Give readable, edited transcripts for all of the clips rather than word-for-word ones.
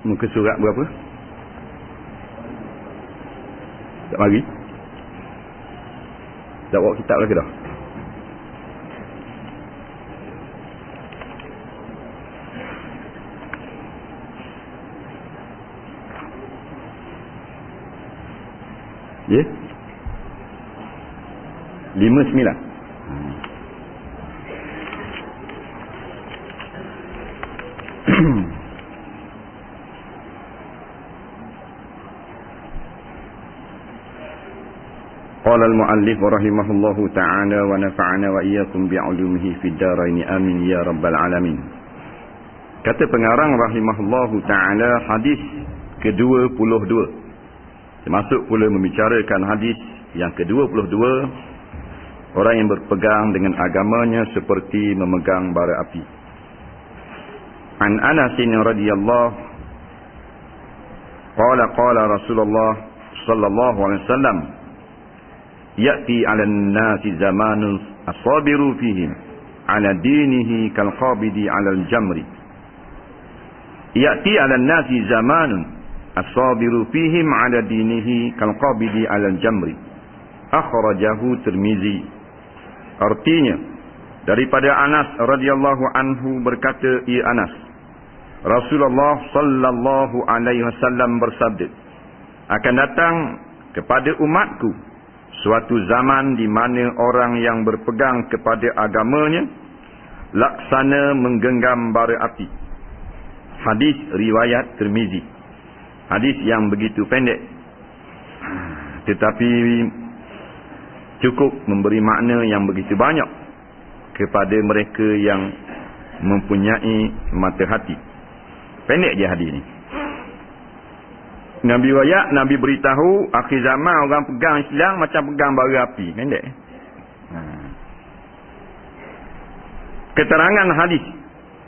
Muka surat berapa? Tak mari? Tak bawa kitab lagi dah? Ya? 59. Qala al-muallif rahimahullahu ta'ala wa nafa'ana wa iyyakum bi'ulumihi fid dharain amin ya rabbal alamin. Kata pengarang rahimahullahu ta'ala, hadis ke-22 termasuk pula membicarakan hadis yang ke-22, orang yang berpegang dengan agamanya seperti memegang bara api. An Anas radhiyallahu qala Rasulullah sallallahu alaihi wasallam, ya'ti 'alan nasi zamanun as-sabiru fihim 'ala dinihi kal qabidi 'alal jamri. Ya'ti 'alan nasi zamanun as-sabiru fihim 'ala dinihi kal qabidi 'alal jamri. Akhrajahu Tirmizi. Artinya, daripada Anas radhiyallahu anhu berkata, ia Anas, Rasulullah sallallahu alaihi wasallam bersabda, akan datang kepada umatku suatu zaman di mana orang yang berpegang kepada agamanya laksana menggenggam bara api. Hadis riwayat Tirmizi. Hadis yang begitu pendek, tetapi cukup memberi makna yang begitu banyak kepada mereka yang mempunyai mata hati. Pendek je hadis ni. Nabi Nabi beritahu akhir zaman orang pegang Islam macam pegang bara api. Pendek. Keterangan hadis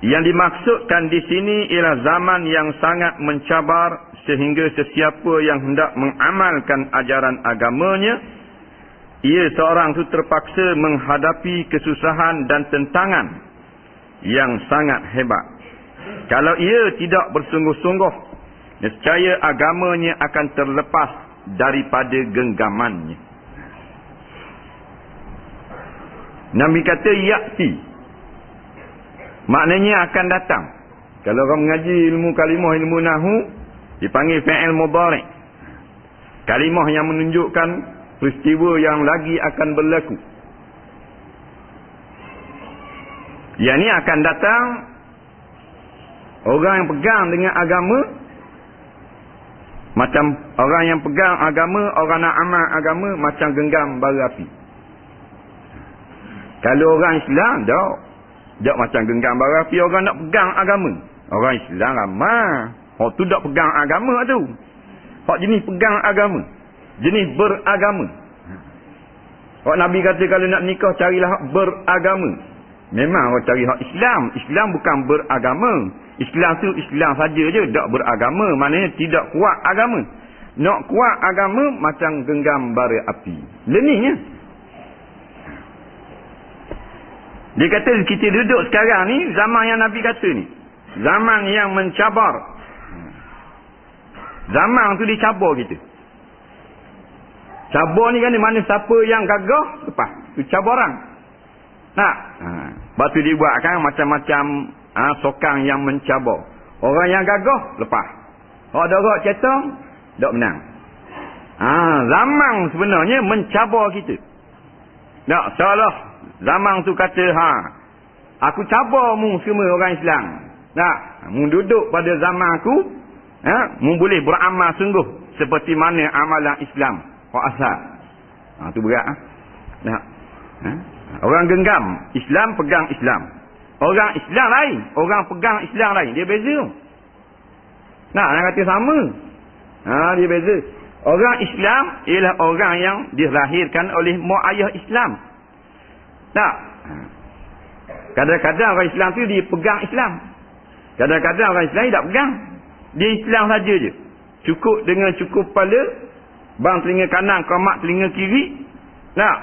yang dimaksudkan di sini ialah zaman yang sangat mencabar sehingga sesiapa yang hendak mengamalkan ajaran agamanya, ia seorang itu terpaksa menghadapi kesusahan dan tentangan yang sangat hebat. Kalau ia tidak bersungguh-sungguh, nescaya agamanya akan terlepas daripada genggamannya. Nabi kata ya'ti, maknanya akan datang. Kalau orang mengaji ilmu kalimah, ilmu nahu, dipanggil fi'il mudhari'. Kalimah yang menunjukkan peristiwa yang lagi akan berlaku. Yang ni akan datang orang yang pegang dengan agama, macam orang yang pegang agama, orang nak amal agama macam genggam bara api. Kalau orang Islam tak macam genggam bara api orang nak pegang agama. Orang Islam ramai, orang tu tak pegang agama tu. Hak jenis pegang agama, jenis beragama. Hak Nabi kata kalau nak nikah carilah hak beragama. Memang orang cari hak Islam. Islam bukan beragama. Islam tu Islam saja je, tak beragama. Maknanya tidak kuat agama. Nak kuat agama macam genggam bara api. Lenihnya. Dia kata kita duduk sekarang ni zaman yang Nabi kata ni, zaman yang mencabar. Zaman tu dicabar kita. Cabar ni kan di mana siapa yang gagah lepas. Tu cabaran. Nak. Lepas tu dibuatkan macam-macam sokang yang mencabar. Orang yang gagah lepas. Orang darah cetong tak menang. Zaman sebenarnya mencabar kita. Tak salah. Zaman tu kata aku cabar mu semua orang Islam. Tak. Mu duduk pada zaman aku, mu boleh beramal sungguh seperti mana amalan Islam. Asal. Tu berat. Nah. Orang genggam Islam, pegang Islam. Orang Islam lain, orang pegang Islam lain. Dia beza. Nak kata sama. Dia beza. Orang Islam ialah orang yang dilahirkan oleh mak ayah Islam. Tak. Kadang-kadang orang Islam tu dia pegang Islam. Kadang-kadang orang Islam tak pegang. Dia Islam saja je. Cukup dengan cukup kepala, bang telinga kanan, komak telinga kiri. Tak.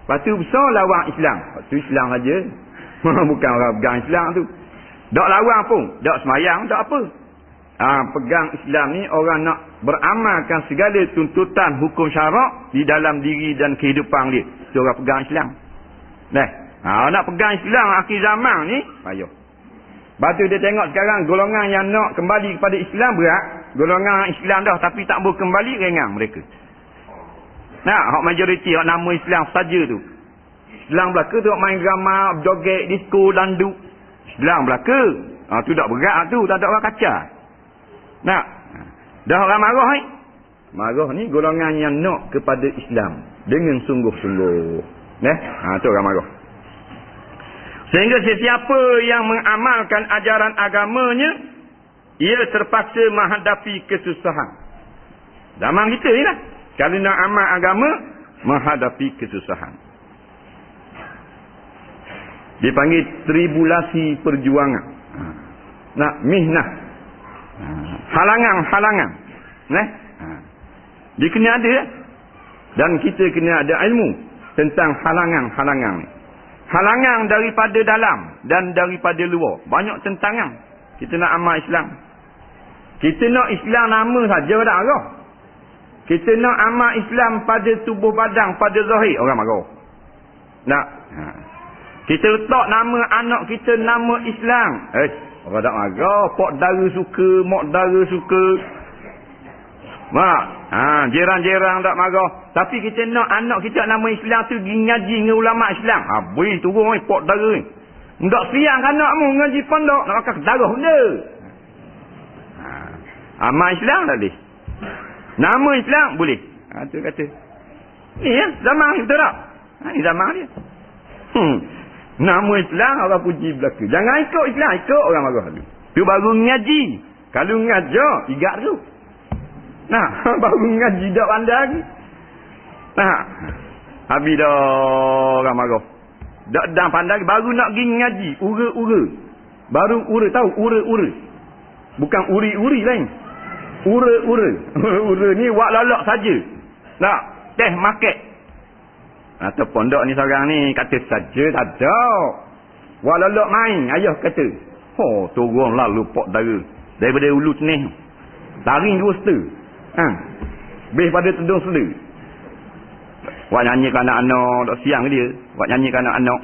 Lepas tu besar lawan Islam. Lepas tu Islam saja. Bukan orang pegang Islam tu. Tak lawan pun. Tak semayang, tak apa. pegang Islam ni orang nak beramalkan segala tuntutan hukum syarak di dalam diri dan kehidupan dia. So orang pegang Islam. Nak pegang Islam akhir zaman ni payah. Lepas tu dia tengok sekarang golongan yang nak kembali kepada Islam berat. Golongan Islam dah tapi tak boleh kembali, ringan mereka. Hak majoriti hak nama Islam saja tu. Islam belaka tu main drama, joget, disco, landu. Islam belaka. Tu tak berat tu, tak ada orang kacau. Dah orang marah ni. Marah ni golongan yang nak kepada Islam dengan sungguh-sungguh. Tu orang marah. Sehingga sesiapa yang mengamalkan ajaran agamanya, ia terpaksa menghadapi kesusahan. Zaman kita ni lah. Kalau nak amal agama, menghadapi kesusahan. Dipanggil tribulasi perjuangan. Mihnah. Halangan-halangan. Dia kena ada. Dan kita kena ada ilmu tentang halangan-halangan ni. Halangan daripada dalam dan daripada luar. Banyak tentangan. Kita nak amal Islam. Kita nak Islam nama saja tak marah. Kita nak amal Islam pada tubuh badan, pada zahir, orang marah. Kita letak nama anak kita nama Islam. Orang tak marah. Pok dara suka, mak dara suka. Jiran-jiran tak marah. Tapi kita nak anak kita nama Islam tu pergi ngaji dengan ulama Islam. Boleh turun ni pok dara ni. Tak siang kan anakmu ngaji pondok nak makan darah benda. Amal Islam tak boleh. Nama Islam boleh. Tu kata. Ni zaman ni betul tak? Ni zaman dia. Nama Islam orang puji belaka. Jangan ikut Islam, ikut orang marah dulu. Tu baru ngaji. Kalau ngajar, igak tu. Baru ngaji dak pandai lagi. Habis dah orang marah. Dak pandai baru nak pergi ngaji, ura-ura. Baru ura, tahu ura-ura. Bukan uri-uri lain. Ura-ura. Ura ni wak lalak saja. Teh market. Atau pondok ni seorang ni kata saja tak ada. Wak lalak main, ayah kata. Turun lalu pok dara. Daripada ulu cenih. Taring 2 seter. Beh pada tedung sela. Wak nyanyi ke anak-anak, tak siang dia. Wak nyanyi ke anak-anak.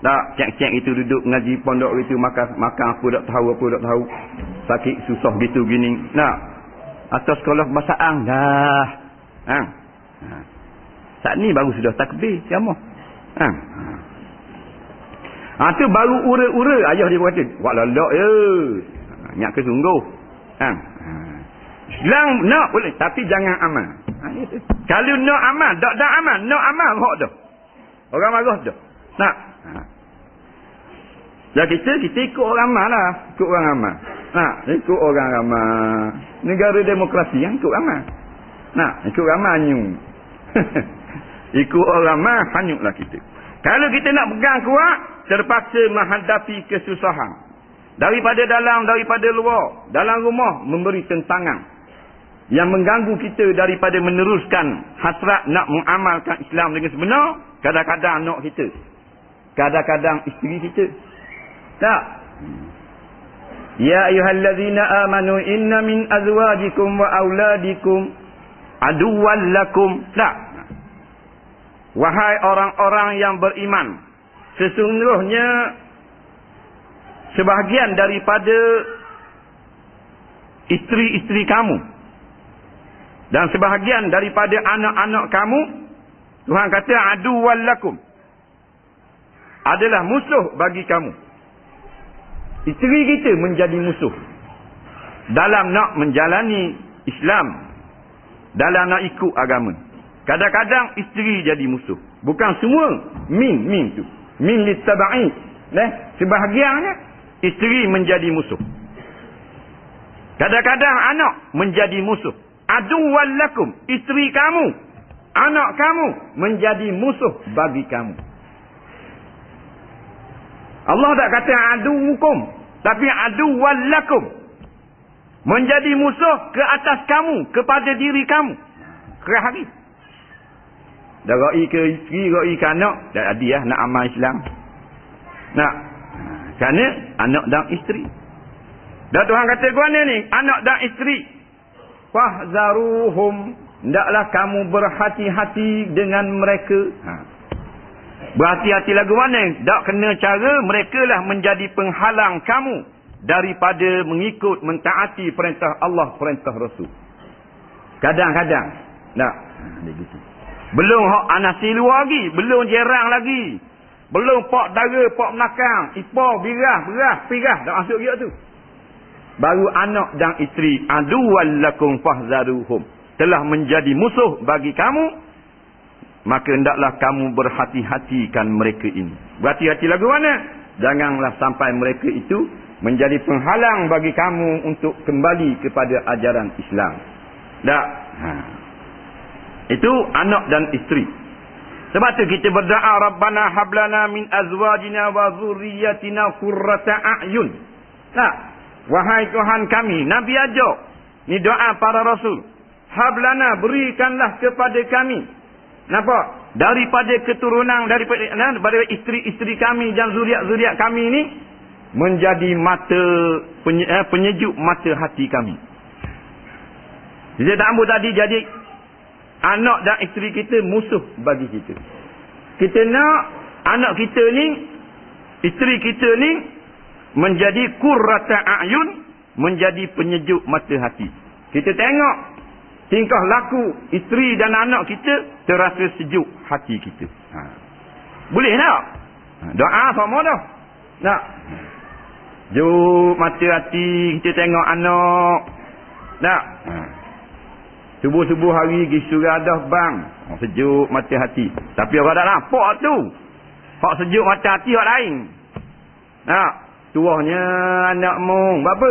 Tak, cek-cek itu duduk ngaji pondok itu, makan apa tak tahu. Sakit, susah gitu gini. Atau sekolah kebahasaan dah. Saat ni baru sudah takbir, siapa? Tu baru ura-ura. Ayah dia kata, wak lalak ya. Nyak ke sungguh. Islam nak boleh, tapi jangan amal. Kalau nak amal, tak amal. Nak amal, hak dah. Orang marah dah. Jadi kita ikut orang amal lah. Ikut orang amal. Ikut orang amal. Negara demokrasi yang ikut amal. Ikut amal hanyut. Ikut orang amal, hanyutlah kita. Kalau kita nak pegang kuat, terpaksa menghadapi kesusahan. Daripada dalam, daripada luar. Dalam rumah, memberi tentangan. Yang mengganggu kita daripada meneruskan hasrat nak mengamalkan Islam dengan sebenar. Kadang-kadang anak kita. Kadang-kadang isteri kita. Tak. Ya ayyuhallazina amanu inna min azwajikum wa auladikum aduwwan lakum. Tak. Wahai orang-orang yang beriman, sesungguhnya sebahagian daripada isteri-isteri kamu dan sebahagian daripada anak-anak kamu, Tuhan kata aduwwan lakum, adalah musuh bagi kamu. Isteri kita menjadi musuh dalam nak menjalani Islam, dalam nak ikut agama. Kadang-kadang isteri jadi musuh. Bukan semua. Min tu. Min litabai. Sebahagiannya isteri menjadi musuh. Kadang-kadang anak menjadi musuh. Aduwwan lakum, isteri kamu, anak kamu menjadi musuh bagi kamu. Allah tak kata aduwukum, tapi aduwwan lakum, menjadi musuh ke atas kamu, kepada diri kamu. Kerah hari. Dah ra'i ke isteri, ra'i ke anak, dah ada nak amal Islam. Kerana anak dan isteri. Dan Tuhan kata guana ni, anak dan isteri. Fahzaruhum, hendaklah kamu berhati-hati dengan mereka. Berhati-hati lagu mana? Tak kena cara mereka lah menjadi penghalang kamu daripada mengikut, mentaati perintah Allah, perintah Rasul. Kadang-kadang. Tak. Dia gitu. Belum hak anasi luar lagi. Belum jerang lagi. Belum pak dara, pak menakang. Ipar, birah, berah, pirah. Tak masuk dia tu. Baru anak dan isteri. Aduwal lakum fahzaruhum. Telah menjadi musuh bagi kamu. Maka hendaklah kamu berhati-hatikan mereka ini. Berhati-hati lagu mana? Janganlah sampai mereka itu menjadi penghalang bagi kamu untuk kembali kepada ajaran Islam. Tak? Itu anak dan isteri. Sebab tu kita berdoa, Rabbana hablana min azwajina wa zurriyatina qurrata a'yun. Tak? Wahai Tuhan kami, Nabi ajak. Ni doa para Rasul. Hablana, berikanlah kepada kami. Nampak? Daripada keturunan, daripada isteri-isteri kami dan zuriat-zuriat kami ni, menjadi mata penyejuk mata hati kami. Jadi tak ambil tadi jadi anak dan isteri kita musuh bagi kita. Kita nak anak kita ni, isteri kita ni menjadi qurrata a'yun, menjadi penyejuk mata hati. Kita tengok tingkah laku isteri dan anak kita, terasa sejuk hati kita. Boleh tak? Doa sama dah. Tak? Sejuk mata hati kita tengok anak. Tak? Subuh-subuh hari pergi surau dah bang. Sejuk mata hati. Tapi orang tak nampak tu. Hak sejuk mata hati hak lain. Tak? Tuahnya anak mong. Berapa?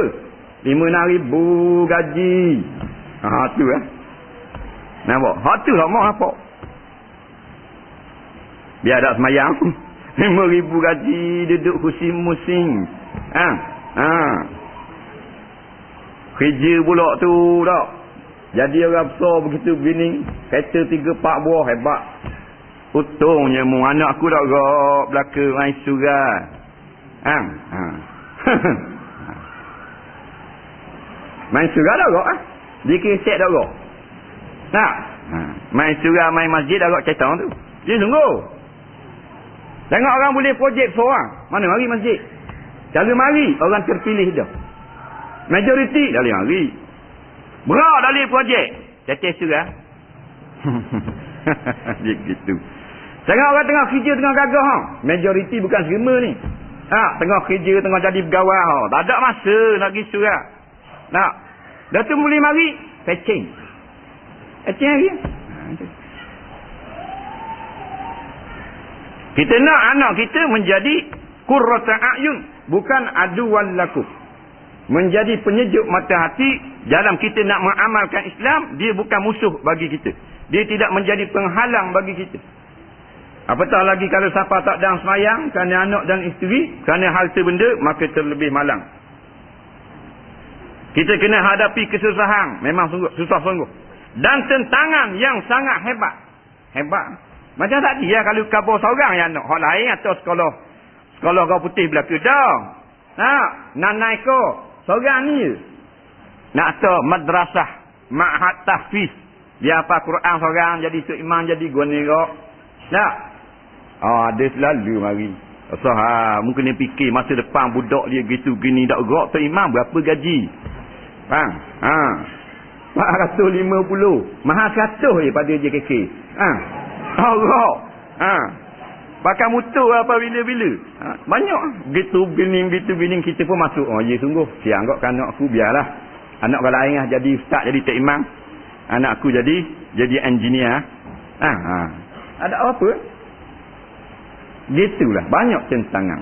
5,000 gaji. Tu nampak? Tu lah mak nampak. Biar tak semayang. 5,000 gaji duduk kursi musing. Kerja pula tu tak. Jadi orang besar begitu begini. Kereta 3-4 buah hebat. Untungnya mu anak aku tak gak belaka main surau. Main surau dah gak dia keset dah gak. Tak? Main surau, main masjid dah gak cetang tu. Dia sungguh. Tengok orang boleh projek seorang. Mana mari masjid? Cara mari orang terpilih dah. Majoriti dah boleh mari. Berak dah boleh projek. Ceceh surau. Dia gitu. Tengok orang tengah kerja, tengah gagah. Majoriti bukan semua ni. Tengah kerja, tengah jadi pegawai. Tak ada masa nak pergi surau. Tak? Dah tu boleh mari. Pecing. Pecing lagi. Kita nak anak kita menjadi qurrata a'yun. Bukan aduwal lakum. Menjadi penyejuk mata hati. Dalam kita nak mengamalkan Islam, dia bukan musuh bagi kita. Dia tidak menjadi penghalang bagi kita. Apatah lagi kalau siapa tak sedang semayang kerana anak dan isteri, kerana hal benda, maka terlebih malang. Kita kena hadapi kesusahan. Memang susah sungguh. Dan tentangan yang sangat hebat. Hebat. Macam tadi ya, kalau kabar seorang yang anak hal lain atau sekolah kau putih belaka dah. Nanai ko seorang ni je. Nak tahu madrasah, ma'had tahfiz. Dia apa Quran seorang jadi tok imam jadi goni kok. Tak? Ada selalu mari. Mungkin dia fikir masa depan budak dia gitu gini tak gerak tok imam berapa gaji? Bang. 450. Mahal 100 je pada JKK. Allah. Pakai motor apa bila-bila. Banyak. Gitu bining kita pun masuk. Ya sungguh. Siang kok anak aku biarlah. Anak kalau lain jadi ustaz, jadi tok imam. Anak aku jadi engineer. Ada apa? Gitulah. Banyak tentangan.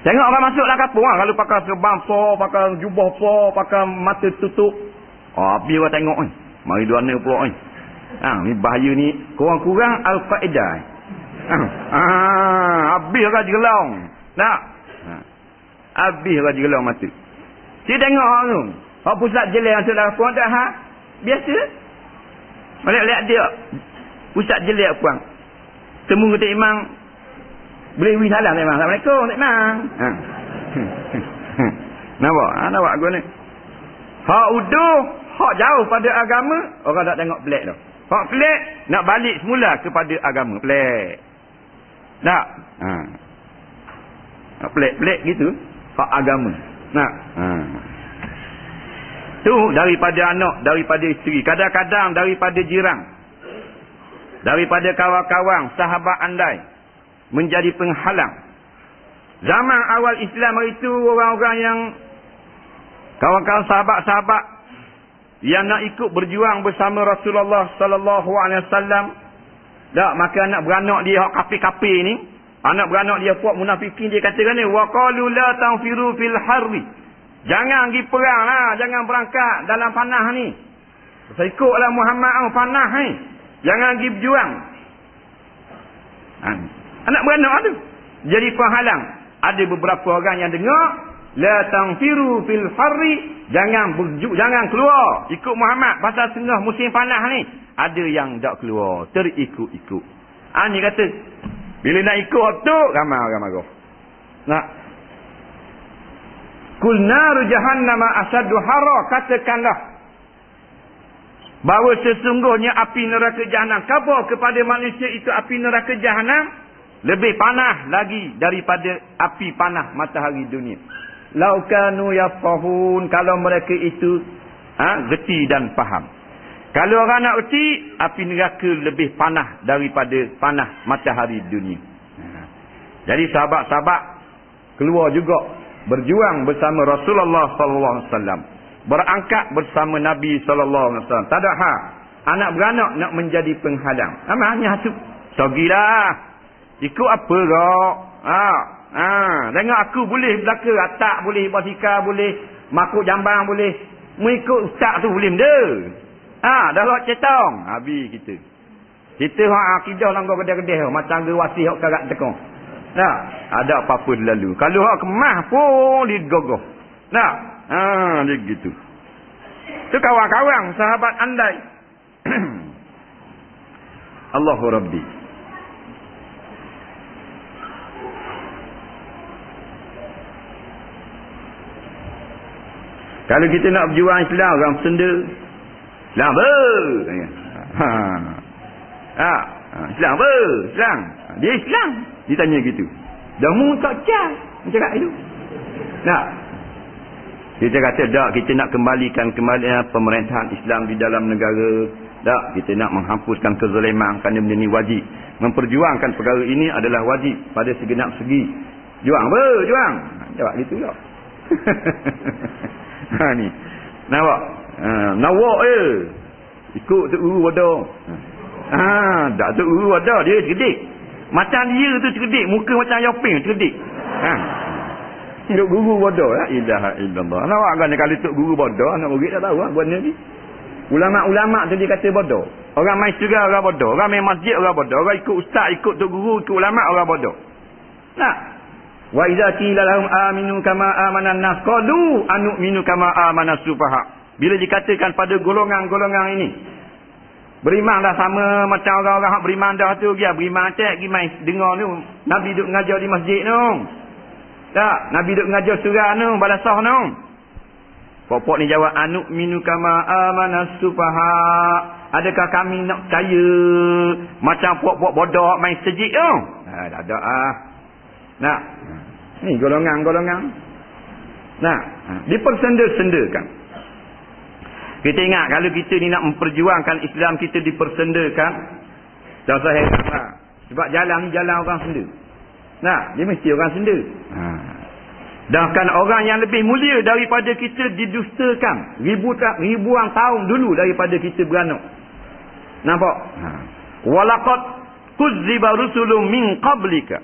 Tengok orang masuklah kapung kalau pakai serban so, pakai jubah so, pakai mata tutup. Habis orang tengok ni. Mari dua ni pula ni. Ni bahaya ni. Kurang-kurang Al-Qaeda. Habis orang jegelang. Tak? Habis orang jegelang mata. Dia tengok orang tu. Hak pusat jelek masuk dalam puang tak biasa. Lihat dia. Pusat jelek puang. Temu kata imam boleh wih salam memang. Assalamualaikum, Tok Imam. Nampak? Nampak aku ni. Hak uduh, hak jauh pada agama, orang tak tengok pelik dah. Hak pelik, nak balik semula kepada agama. Pelik. Tak? Nak pelik-pelik gitu. Hak agama. Nak? Tu daripada anak, daripada isteri. Kadang-kadang daripada jiran. Daripada kawan-kawan, sahabat andai. Menjadi penghalang. Zaman awal Islam itu, orang-orang yang kawan-kawan sahabat-sahabat yang nak ikut berjuang bersama Rasulullah sallallahu alaihi wasallam, tak, maka anak beranak dia hak kafir-kafir ni, anak beranak dia puak munafikin, dia katakan ni, wa qalu la tanfiru fil harri, jangan pergi perang lah, jangan berangkat dalam panah ni, saya ikutlah Muhammad panah ni, jangan pergi berjuang. Anak beranak tu jadi penghalang. Ada beberapa orang yang dengar la tanfiru fil harri, jangan keluar ikut Muhammad pasal tengah musim panas ni. Ada yang tak keluar, terikut-ikut. Ni kata bila nak ikut tu ramai orang marah. Nak kul naru jahannam asaddu harra, katakanlah bahawa sesungguhnya api neraka jahanam, khabar kepada manusia itu api neraka jahanam lebih panas lagi daripada api panas matahari dunia. Lau kanu yafqahun, kalau mereka itu reti dan faham. Kalau orang nak reti, api neraka lebih panas daripada panas matahari dunia. Jadi sahabat-sahabat keluar juga berjuang bersama Rasulullah sallallahu alaihi wasallam, berangkat bersama Nabi sallallahu alaihi wasallam. Tak ada hak anak beranak nak menjadi penghalang. Hanya satu. Sogilah. Ikut apa kau? Tengok aku boleh belaka, atak boleh, basikal boleh, makuk jambang boleh. Mengikut ustaz tu boleh benda. Dah lok cetong. Habis kita. Kita hak akidah langgar kedai-kedai macam gewasi hak karat tekong. Nah, ada apa-apa lalu. Kalau hak kemah pun digogah. Nah, dia gitu. Tu kawan-kawan sahabat andai. Allahu Rabbi. Kalau kita nak berjuang Islam, orang senda. Islam apa? Islam apa? Islam. Dia Islam. Dia tanya gitu. Dah mu tak cak. Macam kat itu. Nah. Kita kata tak, kita nak kembalikan pemerintahan Islam di dalam negara. Tak, kita nak menghapuskan kezaliman kerana benda ni wajib. Memperjuangkan perkara ini adalah wajib pada segenap segi. Juang apa? Juang. Jawab gitu tak. Ni nampak nawak ikut tu wadah. Tak tu wadah, dia cerdik macam dia tu, cerdik muka macam Yoping, cerdik. Duk guru wadah, la ilaha illallah. Nampak kan kalau tok guru wadah, anak murid tak tahu benda ni. Ulama-ulama tu dia kata bodoh. Orang main surau orang bodoh, orang main masjid orang bodoh, orang ikut ustaz, ikut tok guru, ikut ulama orang bodoh. Nah, wa idza qila lahum aminu kama amanan nas qalu anu'minu kama amanas sufaha. Bila dikatakan pada golongan-golongan ini, beriman dah sama macam orang-orang hak beriman dah tu, dia beriman tak pergi main dengar tu Nabi duk mengajar di masjid tu. Tak, Nabi duk mengajar surah tu, balasah tu. Pokok ni jawab anu'minu kama amanas sufaha. Adakah kami nak percaya macam puak-puak bodoh main sejik tu? Tak ada Nah, ni golongan-golongan. Nah, dipersenda-sendakan. Kita ingat kalau kita ni nak memperjuangkan Islam kita dipersendakan, tak usah heranlah. Sebab jalan ni jalan orang senda. Nah, dia mesti orang senda. Bahkan orang yang lebih mulia daripada kita didustakan ribuan tahun dulu daripada kita beranak. Nampak? Walaqad kuzziba rusulun min qablika.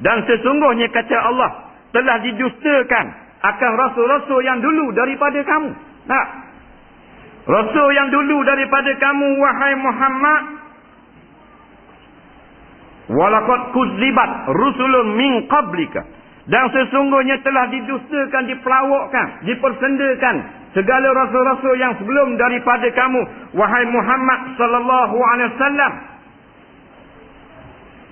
Dan sesungguhnya kata Allah telah didustakan akan rasul-rasul yang dulu daripada kamu. Nah, rasul yang dulu daripada kamu wahai Muhammad. Walaqad kuzzibat rusulun min qablika. Dan sesungguhnya telah didustakan, dipelawakkan, dipersendakan segala rasul-rasul yang sebelum daripada kamu wahai Muhammad sallallahu alaihi wasallam.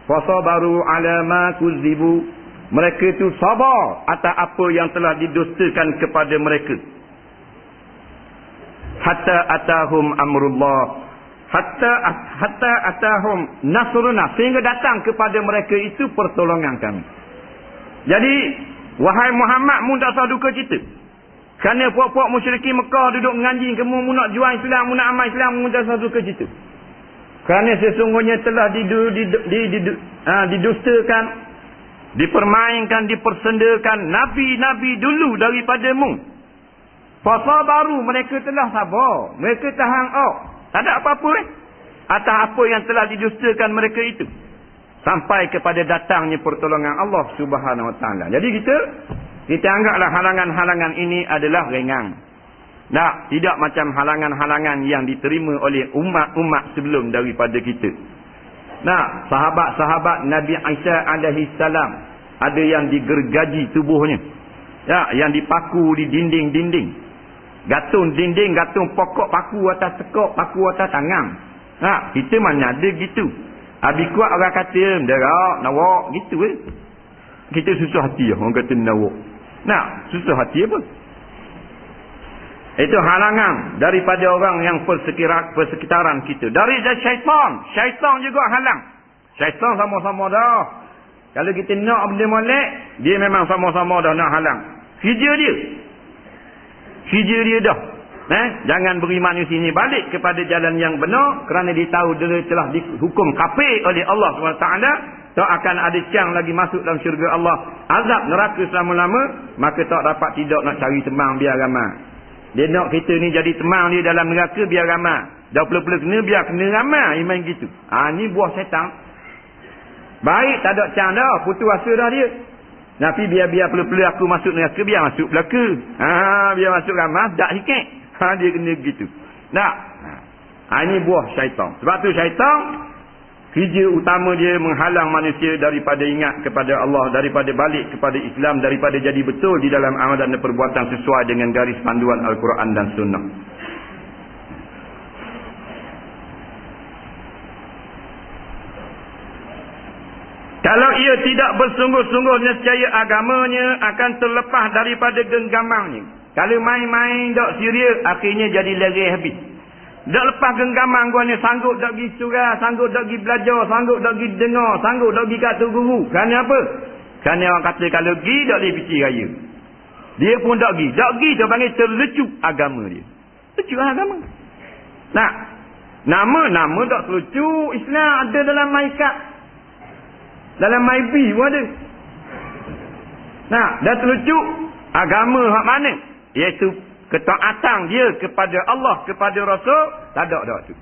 Fasabaru ala ma kuzibu, Mereka itu sabar atas apa yang telah didustakan kepada mereka. Hatta atahum amrullah. Hatta atahum nasruna. Sehingga datang kepada mereka itu pertolongan kami. Jadi, wahai Muhammad, mu tak usah duka cita. Kerana puak-puak musyrikin Mekah duduk menganjing, kamu mu nak jual Islam, mu nak amal Islam, mu tak usah duka cita. Kerana sesungguhnya telah didustakan, dipermainkan, dipersendakan nabi-nabi dulu daripadamu. Fasa baru mereka telah sabar, mereka tahan tak ada apa-apa atas apa yang telah didustakan mereka itu, sampai kepada datangnya pertolongan Allah Subhanahu Wa Taala. Jadi kita anggaplah halangan-halangan ini adalah ringan. Tidak macam halangan-halangan yang diterima oleh umat-umat sebelum daripada kita. Sahabat-sahabat Nabi Isa alaihi salam ada yang digergaji tubuhnya. Yang dipaku di dinding-dinding. Gantung dinding, gantung pokok, paku atas tekuk, paku atas tangan. Kita mana ada gitu. Habis kuat orang kata, derak, nawak, gitu Kita susah hati orang kata nawak. Susah hati apa? Itu halangan daripada orang yang persekitaran kita. Dari syaitan. Syaitan juga halang. Syaitan sama-sama dah. Kalau kita nak benda molek, dia memang sama-sama dah nak halang. Kerja dia dah. Jangan beri manusia ini balik kepada jalan yang benar, kerana dia tahu dia telah dihukum kafir oleh Allah SWT. Tak akan ada siang lagi masuk dalam syurga Allah. Azab neraka selama-lama. Maka tak dapat tidak nak cari temang biar ramai. Dia nak kita ni jadi temang dia dalam neraka biar ramai. Dah pula-pula kena biar kena ramai. Iman gitu. Ni buah syaitan. Baik tak ada cang dah. Putus asa dah dia. Tapi biar pula-pula aku masuk neraka, biar masuk belaka. Biar masuk ramah, tak sikit. Dia kena gitu. Ini buah syaitan. Sebab tu syaitan, kerja utama dia menghalang manusia daripada ingat kepada Allah, daripada balik kepada Islam, daripada jadi betul di dalam amalan dan perbuatan sesuai dengan garis panduan Al-Quran dan Sunnah. Kalau ia tidak bersungguh-sungguh, nescaya agamanya akan terlepas daripada genggamannya. Kalau main-main tak serius, akhirnya jadi lereh habis. Tak lepas genggaman gua ni, sanggup tak pergi surah, sanggup tak pergi belajar, sanggup tak pergi dengar, sanggup tak pergi kat tu guru. Kerana apa? Kerana orang kata kalau pergi tak boleh pici raya. Dia pun tak pergi. Tak pergi dia panggil terlecup agama dia. Lecup agama. Nama tak terlecup. Islam ada dalam maikat. Dalam maibi pun ada. Dah terlecup agama hak mana? Iaitu ketaatan dia kepada Allah, kepada Rasul. Tak ada dah tu.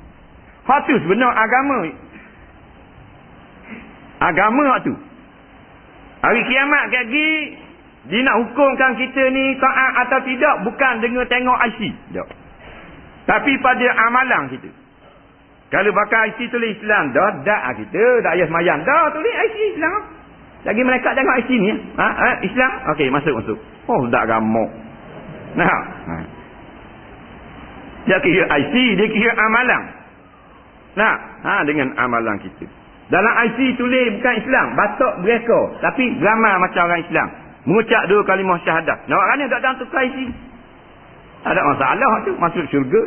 Hak tu sebenar agama. Agama hak tu. Hari kiamat lagi, dia nak hukumkan kita ni taat atau tidak, bukan dengan tengok IC. Tak. Tapi pada amalan kita. Kalau bakal IC tulis Islam, dah kita. Tak payah semayang. Dah tulis IC Islam. Lagi mereka tengok IC ni. Islam? Okey, masuk. Oh, tak gamuk. Dia kira IC, dia kira amalan. Dengan amalan kita. Dalam IC tulis bukan Islam. Batok mereka. Tapi ramai macam orang Islam. Mengucap 2 kalimah syahadat. Nak orang ni tak dalam tukar IC. Tak ada masalah tu. Masuk syurga.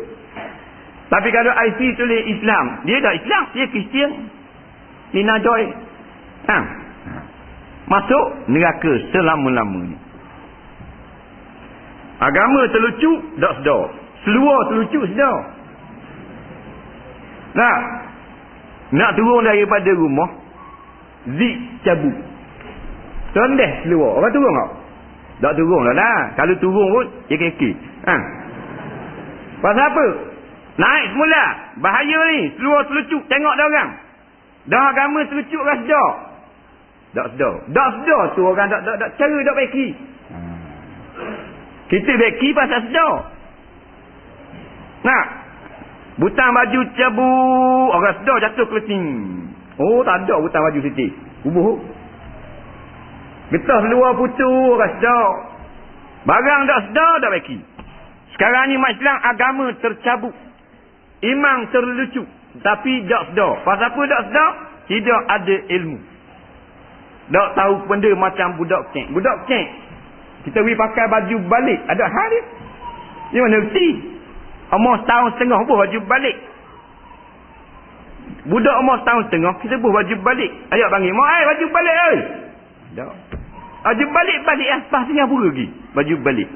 Tapi kalau IC tulis Islam, dia dah Islam, dia Kristian. Nina Joy. Masuk neraka selama-lamanya. Agama terlucu, tak sedar. Seluar terlucu, sedar. Nak turun daripada rumah, zik cabut. Tendeh seluar. Orang turun tak? Tak turun lah. Kalau turun pun, dia kekek. Pasal apa? Naik semula. Bahaya ni. Seluar terlucuk. Tengok dah orang. Dah agama terlucuk kan sedar. Tak sedar. Tak sedar tu orang tak cara tak beki. Kita beki pasal sedar. Butang baju cabut. Orang sedar jatuh kelecing. Oh tak ada butang baju siti. Ubuh. Getah seluar putus. Orang sedar. Barang tak sedar tak beki. Sekarang ni mak Islam agama tercabut. Iman terlucu. Tapi tak sedar. Pasal apa tak sedar? Tidak ada ilmu. Tak tahu benda macam budak kek. Budak kek. Kita pergi pakai baju balik. Ada hal dia. Dia mana reti? Umur setahun setengah buh baju balik. Budak umur setahun setengah, kita buh baju balik. Ayat panggil, mak baju balik oi. Tak. Baju balik lah. Pas Singapura lagi. Baju balik.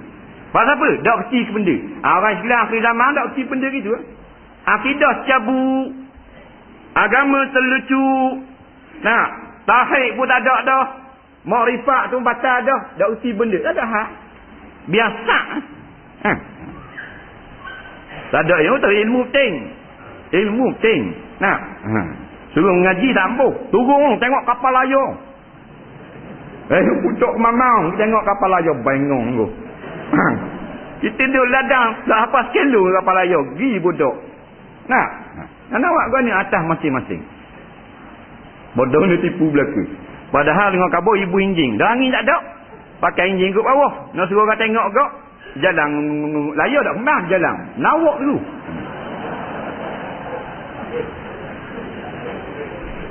Pasal apa? Tak kerti ke benda. Orang Islam akhir zaman tak kerti benda gitu. Akidah cabut. Agama terlucu. Nah, tahrik pun tak ada dah. Makrifat tu batal dah. Tak kerti benda. Tak ada hak. Biasa. Tak ada yang tu ilmu penting. Ilmu penting. Nah, suruh mengaji tak mampu. Turun tengok kapal layar. Pucuk mamang tengok kapal layar bengong tu. Kita duduk ladang dah apa sekilo kapal layar. Gi bodoh. Nah, anak awak kau ni atas masing-masing. Bodoh ni tipu belaka. Padahal dengan kabur ibu injing. Dah angin tak ada. Pakai injing kat bawah. Nak suruh orang tengok kau. Jalan layar tak pernah jalan. Nawak dulu.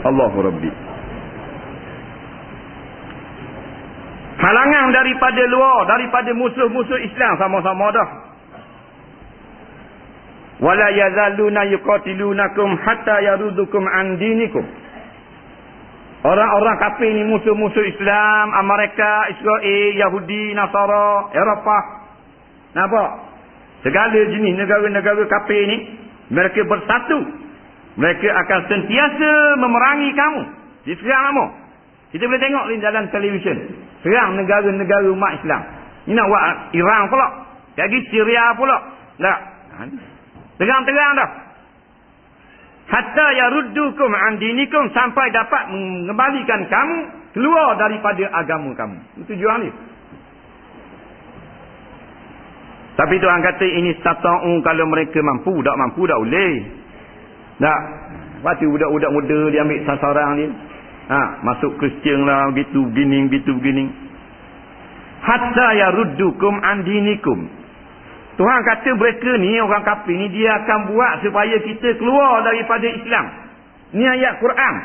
Allahu Rabbi. Halangan daripada luar, daripada musuh-musuh Islam sama-sama dah. Wala yazaluna yuqatilunakum hatta yarudukum an dinikum. Orang-orang kafir ni musuh-musuh Islam, Amerika, Israel, Yahudi, Nasara, Eropah. Nampak? Segala jenis negara-negara kafir ni mereka bersatu. Mereka akan sentiasa memerangi kamu. Diserang kamu. Kita boleh tengok di dalam televisyen. Serang negara-negara umat Islam. Ini nak buat Iran pula. Lagi Syria pula. Tak. Terang-terang dah. Hatta yaruddukum an dinikum, sampai dapat mengembalikan kamu keluar daripada agama kamu. Itu tujuan dia. Tapi Tuhan kata ini stata'u, kalau mereka mampu. Tak mampu tak boleh. Tak. Waktu budak-budak muda dia ambil sasaran dia. Masuk Kristian lah, gitu begini. Hatta yaruddukum an dinikum. Tuhan kata mereka ni, orang kafir ni, dia akan buat supaya kita keluar daripada Islam. Ni ayat Quran.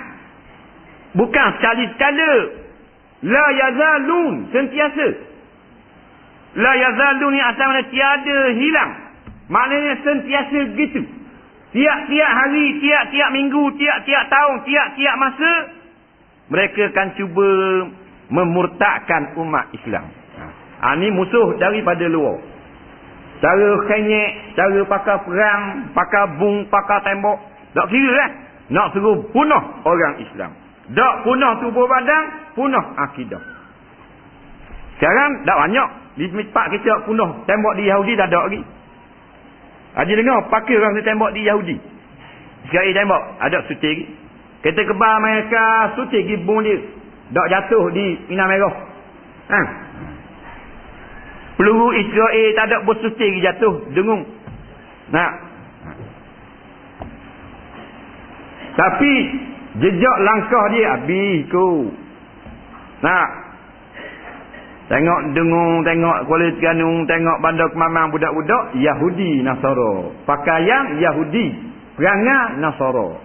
Bukan sekali-sekala. La yazalun, sentiasa. La yazalun ni asal mana tiada hilang. Maknanya sentiasa gitu. Tiap-tiap hari, tiap-tiap minggu, tiap-tiap tahun, tiap-tiap masa, mereka akan cuba memurtadkan umat Islam. Ini musuh daripada luar. Cara kenyek, cara pakai perang, pakai bung, pakai tembok. Tak kira lah. Nak suruh punah orang Islam. Tak punah tubuh badan, punah akidah. Sekarang tak banyak. Di tempat kita punah tembok di Yahudi tak ada lagi. Ada dengar pakai orang tembok di Yahudi. Sekali tembok, ada sutik. Kita kebal mereka sutik pergi bom dia. Tak jatuh di Mina Merah. Peluru Israel tak ada bersutik jatuh. Dengung. Nah. Tapi jejak langkah dia habis ku. Nah. Tengok dengung, tengok Kuala Terengganu, tengok bandar Kemamang budak-budak Yahudi Nasara. Pakaian Yahudi, perangai Nasara.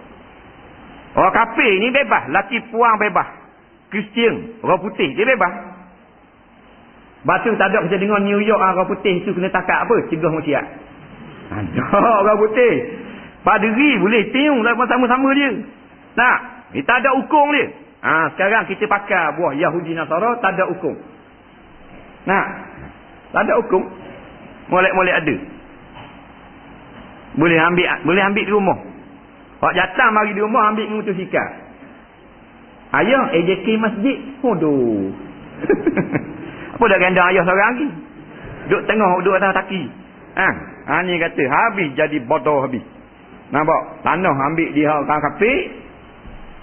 Orang kafir ni bebas, laki puang bebas. Kristian, orang putih dia bebas. Batu tak ada kita dengar New York orang putih tu kena takak apa? Cegah maksiat. Ada orang putih. Paderi boleh tiung sama-sama dia. Nah, ni tak ada hukum dia. Sekarang kita pakai buah Yahudi Nasara tak ada hukum. Nah, tak ada hukum. Molek-molek ada. Boleh ambil di rumah. Hak jatah mari di rumah ambil motosikal. Ayah AJK masjid. Hodoh. Apa dah ganda ayah seorang lagi? Duduk tengah, duduk atas taki. Ni kata habis jadi bodoh habis. Nampak? Tanah ambil dia orang kafir.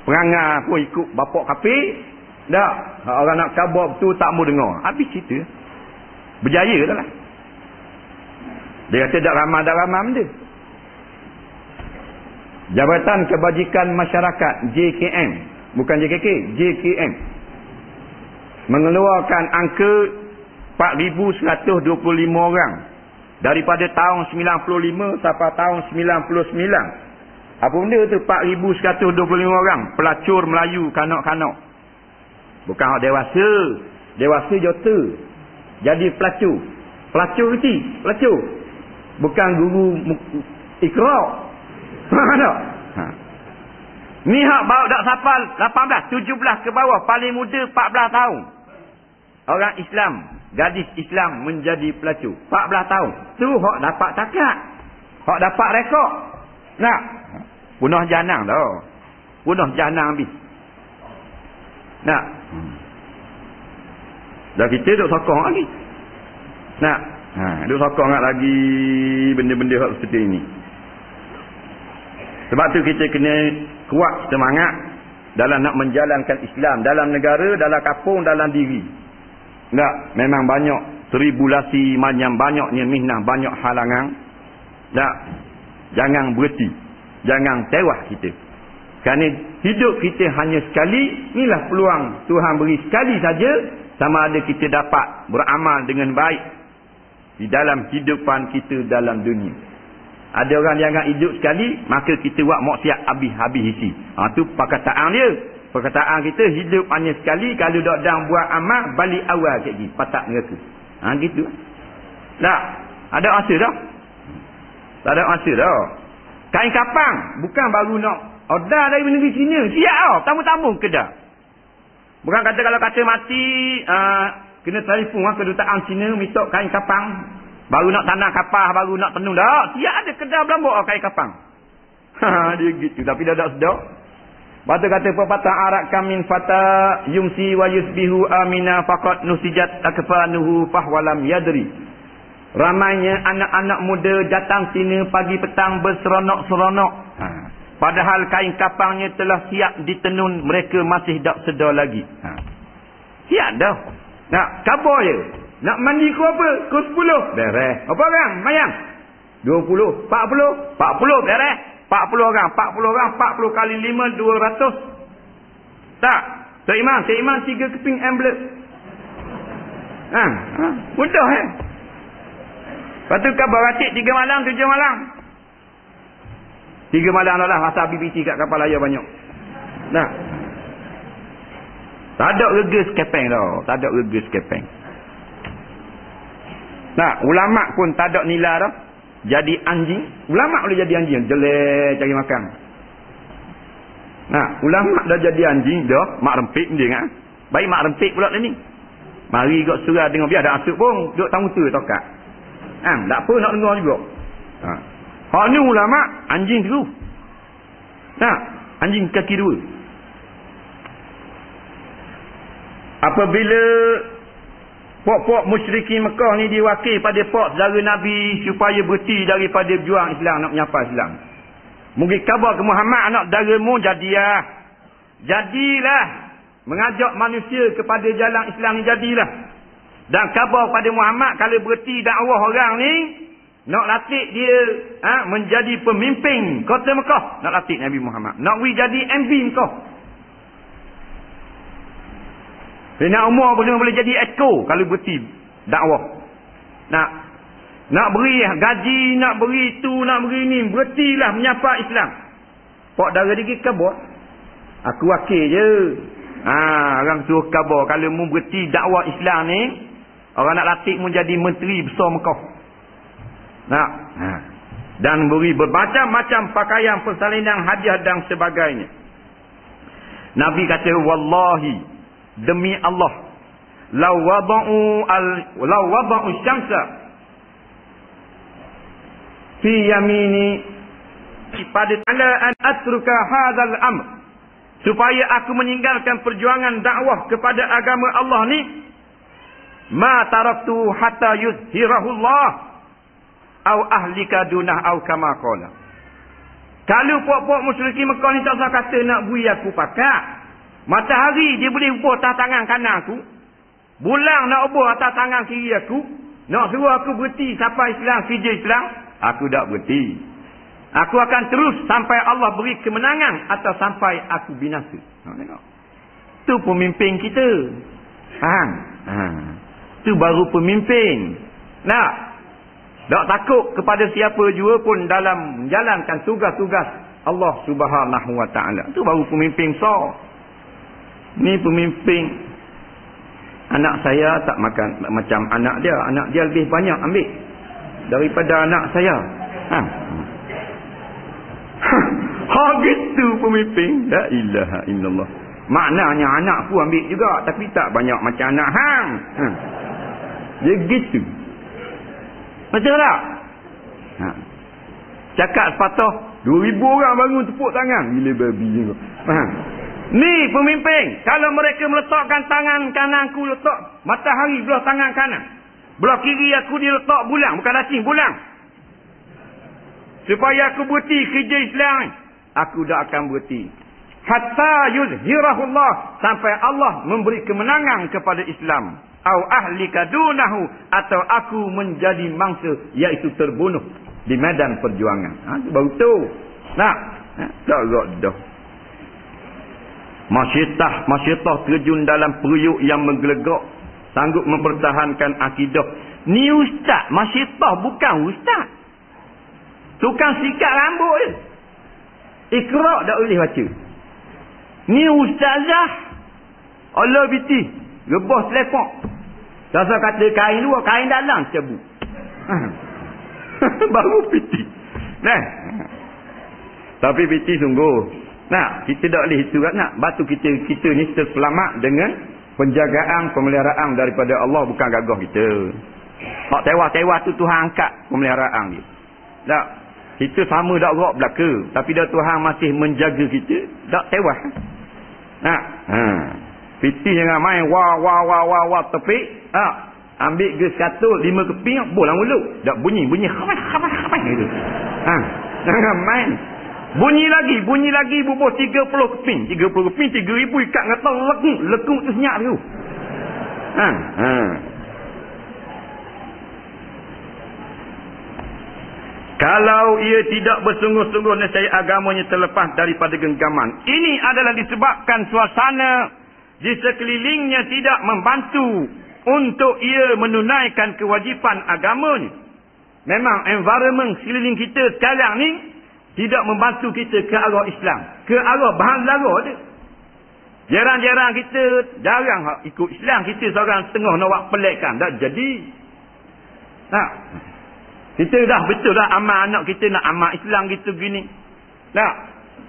Perangai pun ikut bapak kafir. Tak. Orang nak cabar betul tak mau dengar. Habis cerita. Berjaya dah lah. Dia kata tak ramah benda. Jabatan Kebajikan Masyarakat JKM. Bukan JKK. JKM. Mengeluarkan angka 4,125 orang. Daripada tahun 95 sampai tahun 99. Apa benda tu 4,125 orang? Pelacur Melayu kanak-kanak. Bukan hak dewasa. Dewasa jota. Jadi pelacur. Pelacur reti. Pelacur. Bukan guru Iqra. Tak? Ha. Ni hak baru dak sapal 18, 17 ke bawah. Paling muda 14 tahun. Orang Islam. Gadis Islam menjadi pelacur. 14 tahun. Tu hak dapat takat. Hak dapat rekod. Nak? Bunuh janang dah. Bunuh janang habis. Nak? Dah kita duk sokong lagi. Nak? Duk sokong lagi benda-benda hak seperti ini. Sebab tu kita kena kuat semangat dalam nak menjalankan Islam. Dalam negara, dalam kampung, dalam diri. Tak? Memang banyak tribulasi, banyaknya mihnah, banyak halangan. Tak? Jangan berhenti. Jangan tewas kita. Kerana hidup kita hanya sekali. Inilah peluang Tuhan beri sekali saja. Sama ada kita dapat beramal dengan baik di dalam hidupan kita dalam dunia. Ada orang yang akan hidup sekali, maka kita buat maksiat habis-habis isi. Tu perkataan dia. Perkataan kita hidup hanya sekali, kalau tak buat amal, balik awal sikit lagi. Patak neraka. Gitu. Tak? Ada masa dah. Tak ada masa dah. Kain kapang, bukan baru nak order dari negeri China. Siap tau. Tamu-tamu kedah. Bukan kata kalau kata mati, kena telefon kedutaan China, minta kain kapang. Baru nak tanah kapal, baru nak tenung dah. Siap ada kedah Belambok kain kapang. Dia gitu. Tapi dah tak sedap. Lepas kata pepatah Arab kamin fata yumsi wa yusbihu amina faqat nusijat akfanuhu fahwalam yadri. Ramainya anak-anak muda datang sini pagi petang berseronok-seronok. Padahal kain kapangnya telah siap ditenun, mereka masih tak sedar lagi. Siap dah. Nak kabar je. Nak mandi ku apa? Ku 10. Beres. Apa orang? Mayang. 20, 40, 40 beres. 40 orang, 40 kali 5, 200. Tak? Tok Imam 3 keping envelope. Mudah Lepas tu kabar ratik 3 malam, 7 malam. 3 malam dah lah masa BBC kat kapal layar banyak. Nah. Tak ada rega skepeng dah. Tak ada rega skepeng. Nah, ulama pun tak ada nilai dah. Jadi anjing. Ulama boleh jadi anjing. Jelek cari makan. Nah, ulama dah jadi anjing dah. Mak rempik dia kan. Baik mak rempik pula ni. Mari kot surah dengar. Biar ada asuk pun. Duduk tamu tu tokat. Tak apa nak dengar juga. Hak ni ulama anjing terus. Nah, anjing kaki 2. Apabila pok-pok musyrikin Mekah ni diwakil pada pok saudara Nabi supaya berhenti daripada berjuang Islam, nak menyapa Islam. Mungkin kabar ke Muhammad, anak saudaramu jadilah mengajak manusia kepada jalan Islam ni, jadilah. Dan kabar pada Muhammad kalau berhenti dakwah orang ni, nak latih dia menjadi pemimpin kota Mekah. Nak latih Nabi Muhammad. Nak jadi MB Mekah. Nak umur boleh jadi ekor kalau berhenti dakwah. Nak beri gaji, nak beri tu, nak beri ni. Berhentilah menyapa Islam. Pak dara dikit kabar. Aku wakil je. Orang suruh kabar. Kalau mu berhenti dakwah Islam ni, orang nak latih mu jadi menteri besar Mekah. Dan beri bermacam-macam pakaian, persalinan, hadiah dan sebagainya. Nabi kata, wallahi, demi Allah, law wada'u syamsa fi yamini pada ala an atruka hadzal amr, supaya aku meninggalkan perjuangan dakwah kepada agama Allah ni, ma taraktu hatta yuzhirahullah au ahlika dunah au kama qala. Kalau puak-puak musyrikin Mekah ni tak usah kata nak bui aku pakat. Matahari dia boleh ubah atas tangan kanan aku. Bulan nak ubah atas tangan kiri aku. Nak suruh aku berhenti sampai Islam, kerja Islam, aku tak berhenti. Aku akan terus sampai Allah beri kemenangan atau sampai aku binasa. Tengok. Tu pemimpin kita. Tu baru pemimpin. Tak takut kepada siapa jua pun dalam menjalankan tugas-tugas Allah Subhanahu Wa Taala. Itu baru pemimpin besar. Ni pemimpin Anak saya tak makan macam anak dia. Anak dia lebih banyak ambil daripada anak saya. Ha gitu pemimpin. La ilaha illallah. Maknanya anakku ambil juga tapi tak banyak macam anak hang. Dia gitu. Betul tak? Cakap sepatah 2,000 orang bangun tepuk tangan. Gila babi juga. Ni pemimpin, kalau mereka meletakkan tangan kananku letak matahari belah tangan kanan. Belah kiri aku dia letak bulan, bukan asing, bulan. Supaya aku berhenti kerja Islam ni. Aku dah akan berhenti. Hatta yuzhirahullah, sampai Allah memberi kemenangan kepada Islam. Au ahlika dunahu, atau aku menjadi mangsa, iaitu terbunuh di medan perjuangan. Baru tu. Nah, tak dah. Masyitah terjun dalam periuk yang menggelegak, sanggup mempertahankan akidah. Ni ustaz, masyitah bukan ustaz. Tukang sikat rambut je. Iqra' tak boleh baca. Ni ustazah. Allah biti. Rebah selepok. Rasa kata kain luar, kain dalam cebu. Baru piti. Nah. Tapi piti sungguh. Nah, kita tak boleh itu kan nak. Batu kita ni terselamat dengan penjagaan, pemeliharaan daripada Allah, bukan gagah kita. Hak tewas-tewas tu Tuhan angkat pemeliharaan dia. Tak. Kita sama tak gerak belaka, tapi dah Tuhan masih menjaga kita, tak tewas. Nah, piti jangan main wah tepik. Ambil ke skatul 5 keping, bolang mulut. Tak bunyi khamas gitu. Jangan main. Bunyi lagi bubuh 30 keping. 30 keping 3,000 ikat ngatang lekung tu senyap tu. Kalau ia tidak bersungguh-sungguh nescaya agamanya terlepas daripada genggaman. Ini adalah disebabkan suasana di sekelilingnya tidak membantu untuk ia menunaikan kewajipan agamanya. Memang environment sekeliling kita sekarang ni tidak membantu kita ke arah Islam, ke arah bahan lara dia. Jarang-jarang kita jarang ikut Islam, kita seorang setengah nak buat pelikkan, tak jadi. Kita dah betul dah amal anak kita nak amal Islam gitu gini.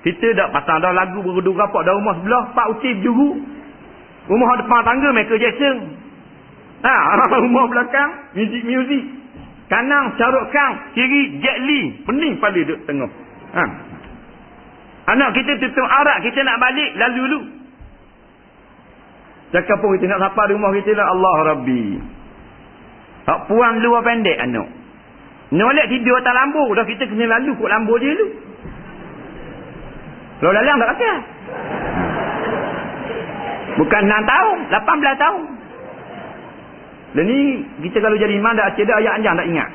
Kita dah pasang dah lagu berdu rapat dah rumah sebelah, Pak Uti berjuru. Rumah depan tangga Michael Jackson. Rumah belakang muzik. Kanan Caruk Kang, kiri Jet Li, pening pada duduk tengah. Anak kita tutup arak, kita nak balik lalu dulu. Cakap pun kita nak sapa di rumah kita lah, Allah Rabbi. Tak puan luar pendek anak. Nolak tidur atas lambu, dah kita kena lalu kot lambu dia dulu. Kalau dalam tak kata. Bukan 6 tahun, 18 tahun. Dan ni kita kalau jadi imam dah ada ayat anjang tak ingat.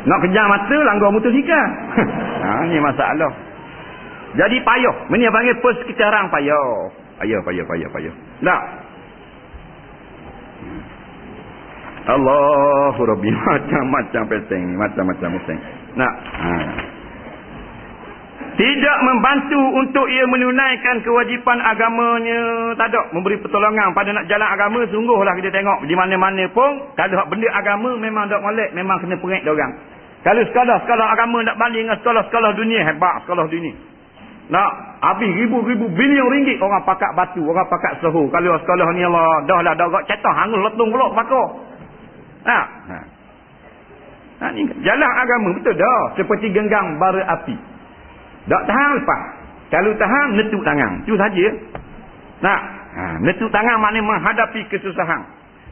Nak kejar mata langgar motosikal. Ni masalah. Jadi payah. Ini panggil persekitaran payah. Payah. Tak. Allahu Rabbi, macam-macam peteng, macam-macam peteng. Nak. Tidak membantu untuk ia menunaikan kewajipan agamanya. Tak ada memberi pertolongan pada nak jalan agama. Sungguhlah kita tengok di mana-mana pun, kalau benda agama memang tak molek, memang kena perit dia orang. Kalau sekolah agama nak banding dengan sekolah dunia, hebat sekolah dunia. Nak habis ribu-ribu bilion ringgit orang pakat batu, orang pakat sehu. Kalau sekolah ni Allah, dah lah dah cetah hangus letung pulak pakar. Ni jalan agama betul dah, seperti genggam bara api. Tak tahan lepas. Kalau tahan, netuk tangan. Itu saja. Netuk tangan maknanya menghadapi kesusahan.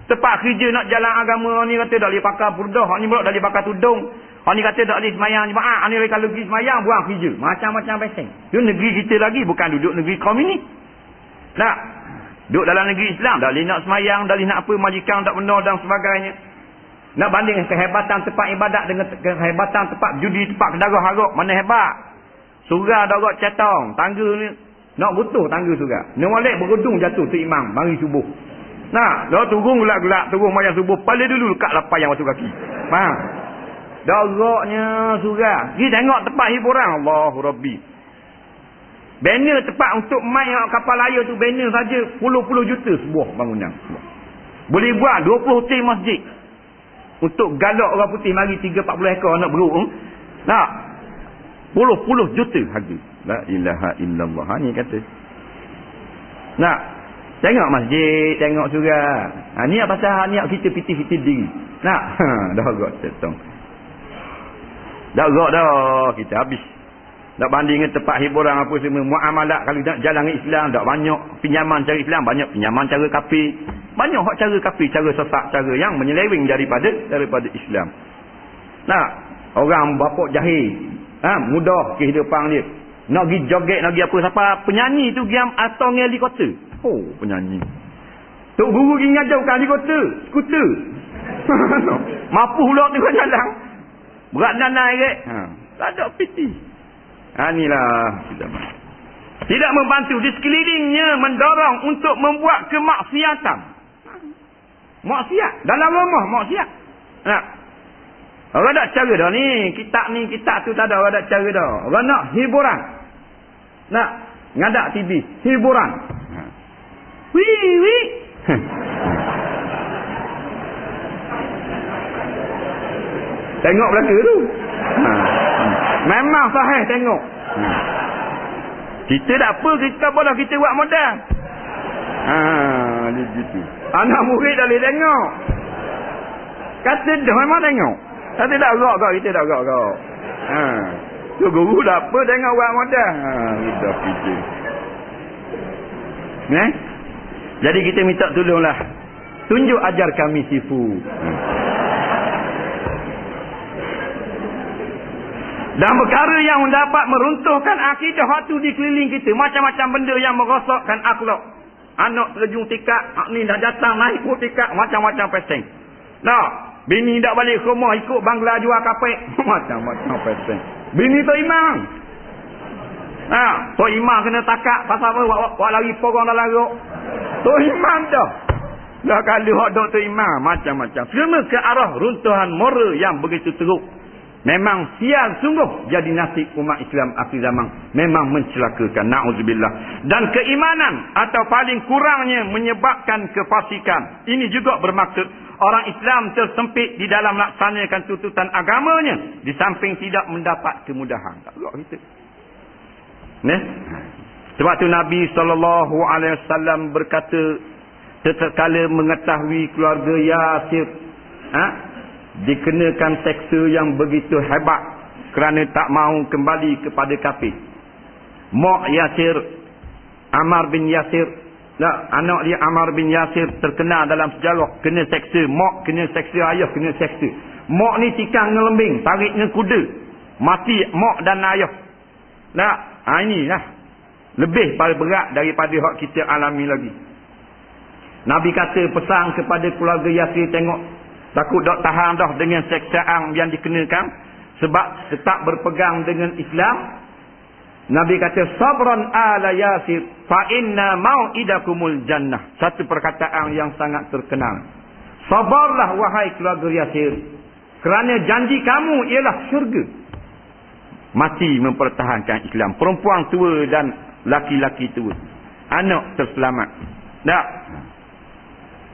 Tepat kerja nak jalan agama ni kata tak boleh pakai burdah, hak ni pula tak boleh pakai tudung. Hak ni kata tak boleh semayang jemaah, hak ni kalau pergi semayang buang kerja. Macam-macam peseng. Itu negeri kita lagi, bukan duduk negeri komunis. Duduk dalam negeri Islam, tak boleh nak semayang, tak boleh nak apa, majikan tak benar dan sebagainya. Nak banding kehebatan tempat ibadat dengan kehebatan tempat judi, tempat kedara harap, mana hebat? Surah dah agak catang. Tangga ni nak butuh tangga surah. Nak balik bergedung jatuh tu imam mari subuh. Dah turun gelak-gelak, turun mayang subuh. Pala dulu lekat lapar yang basuh kaki. Faham? Dah agaknya surah. Pergi tengok tempat hiburan. Allahu Rabbi. Banner tempat untuk main kapal layar tu, banner saja puluh-puluh juta sebuah bangunan. Boleh buat 20 hotel masjid. Untuk galak orang putih mari 3-40 ekor nak beruk. Nak. Puluh-puluh juta harga. La ilaha illallah. Ha ni kata. Nak. Tengok masjid, tengok surau. Ha ni pasal niat kita piti-piti diri. Nak. Dah agak setong. Dah agak dah kita habis. Tak banding dengan tempat hiburan apa semua. Muamalat kalau nak jalan Islam tak banyak. Pinjaman cara Islam banyak. Pinjaman cara kafir. Banyak hak cara kafir, cara sesat, cara yang menyeleweng daripada Islam. Nah, orang bapak jahil. Mudah kehidupan dia. Nak pergi joget, nak pergi apa siapa penyanyi tu giam atau dengan helikopter. Oh, penyanyi. Tok guru pergi ngajarkan helikopter, skuter. Mampu pula tengah jalan. Berat nanai ke? Tak ada piti. Inilah tidak membantu di sekelilingnya mendorong untuk membuat kemaksiatan. Maksiat dalam rumah, maksiat. Nah, orang tak cara dah ni kitab tu tak ada, orang tak cara dah. Orang nak hiburan. Nak ngadak TV, hiburan. Wi. Tengok belaka tu. Memang sahih tengok. Kita tak apa, kita boleh kita buat modal. Dia gitu. Anak murid dah boleh tengok. Kata dah memang tengok. Kata tak gerak kau, kita tak gerak kau. So guru dah apa tengok buat modal. Kita fikir. Jadi kita minta tolonglah. Tunjuk ajar kami sifu. Dan perkara yang dapat meruntuhkan akidah waktu di keliling kita. Macam-macam benda yang merosakkan akhlak. Anak terjun tikak. Ni dah datang naik pun tikak. Macam-macam peseng. Nah, bini tak balik ke rumah ikut bangla jual kapek. Macam-macam peseng. Bini tu imam. Tu imam kena takak. Pasal apa? Buat lari porong dalam rok. Tu imam dah. Dah kalau hak dok tu imam. Macam-macam. Semua ke arah runtuhan moral yang begitu teruk. Memang sial sungguh jadi nasib umat Islam akhir zaman. Memang mencelakakan. Na'udzubillah. Dan keimanan atau paling kurangnya menyebabkan kefasikan. Ini juga bermaksud orang Islam tersempit di dalam melaksanakan tuntutan agamanya. Di samping tidak mendapat kemudahan. Tak boleh kita. Sebab tu Nabi SAW berkata tatkala mengetahui keluarga Yasir dikenakan seksa yang begitu hebat kerana tak mahu kembali kepada kafir. Mak Yasir, Ammar bin Yasir, anak dia Ammar bin Yasir terkenal dalam sejarah kena seksa. Mak kena seksa, ayah kena seksa. Mak ni tikang ngelembing, tarik dengan kuda. Mati mak dan ayah. Inilah lebih berat daripada hak kita alami lagi. Nabi kata pesan kepada keluarga Yasir, tengok takut tak tahan dah dengan seksaan yang dikenakan sebab tetap berpegang dengan Islam. Nabi kata sabran ala Yasir fa inna mau'idakumul jannah. Satu perkataan yang sangat terkenal. Sabarlah wahai keluarga Yasir kerana janji kamu ialah syurga. Mati mempertahankan Islam. Perempuan tua dan laki-laki tua. Anak terselamat. Tak.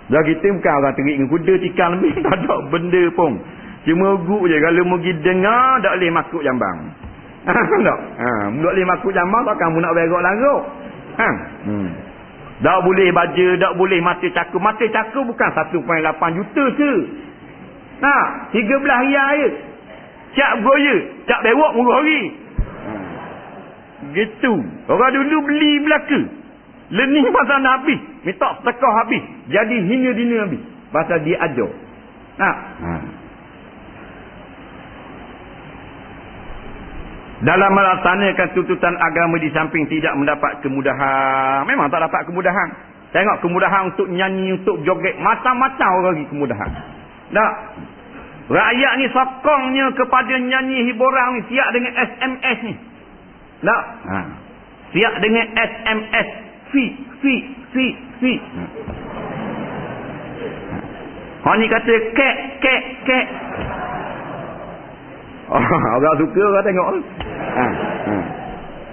Dah kita bukan orang terik dengan kuda tikar lebih. Tak ada benda pun. Cuma guk je. Kalau pergi dengar, tak boleh masuk jambang. Tak? Tak boleh masuk jambang, takkan mu nak berok laruk. Tak boleh baja, tak boleh mata cakur. Mata cakur bukan 1.8 juta ke. 13 riyal. Cak bergoya. Cak berok murah hari. Gitu. Orang dulu beli belaka. Lenih pasal Nabi. Minta sedekah habis. Jadi hina dina habis. Pasal dia ajar. Dalam melaksanakan tuntutan agama di samping tidak mendapat kemudahan. Memang tak dapat kemudahan. Tengok kemudahan untuk nyanyi, untuk joget. Macam-macam orang lagi kemudahan. Tak. Rakyat ni sokongnya kepada nyanyi hiburan ni. Siap dengan SMS ni. Tak. Siap dengan SMS. Fi. Orang ni kata kek. Orang suka orang tengok.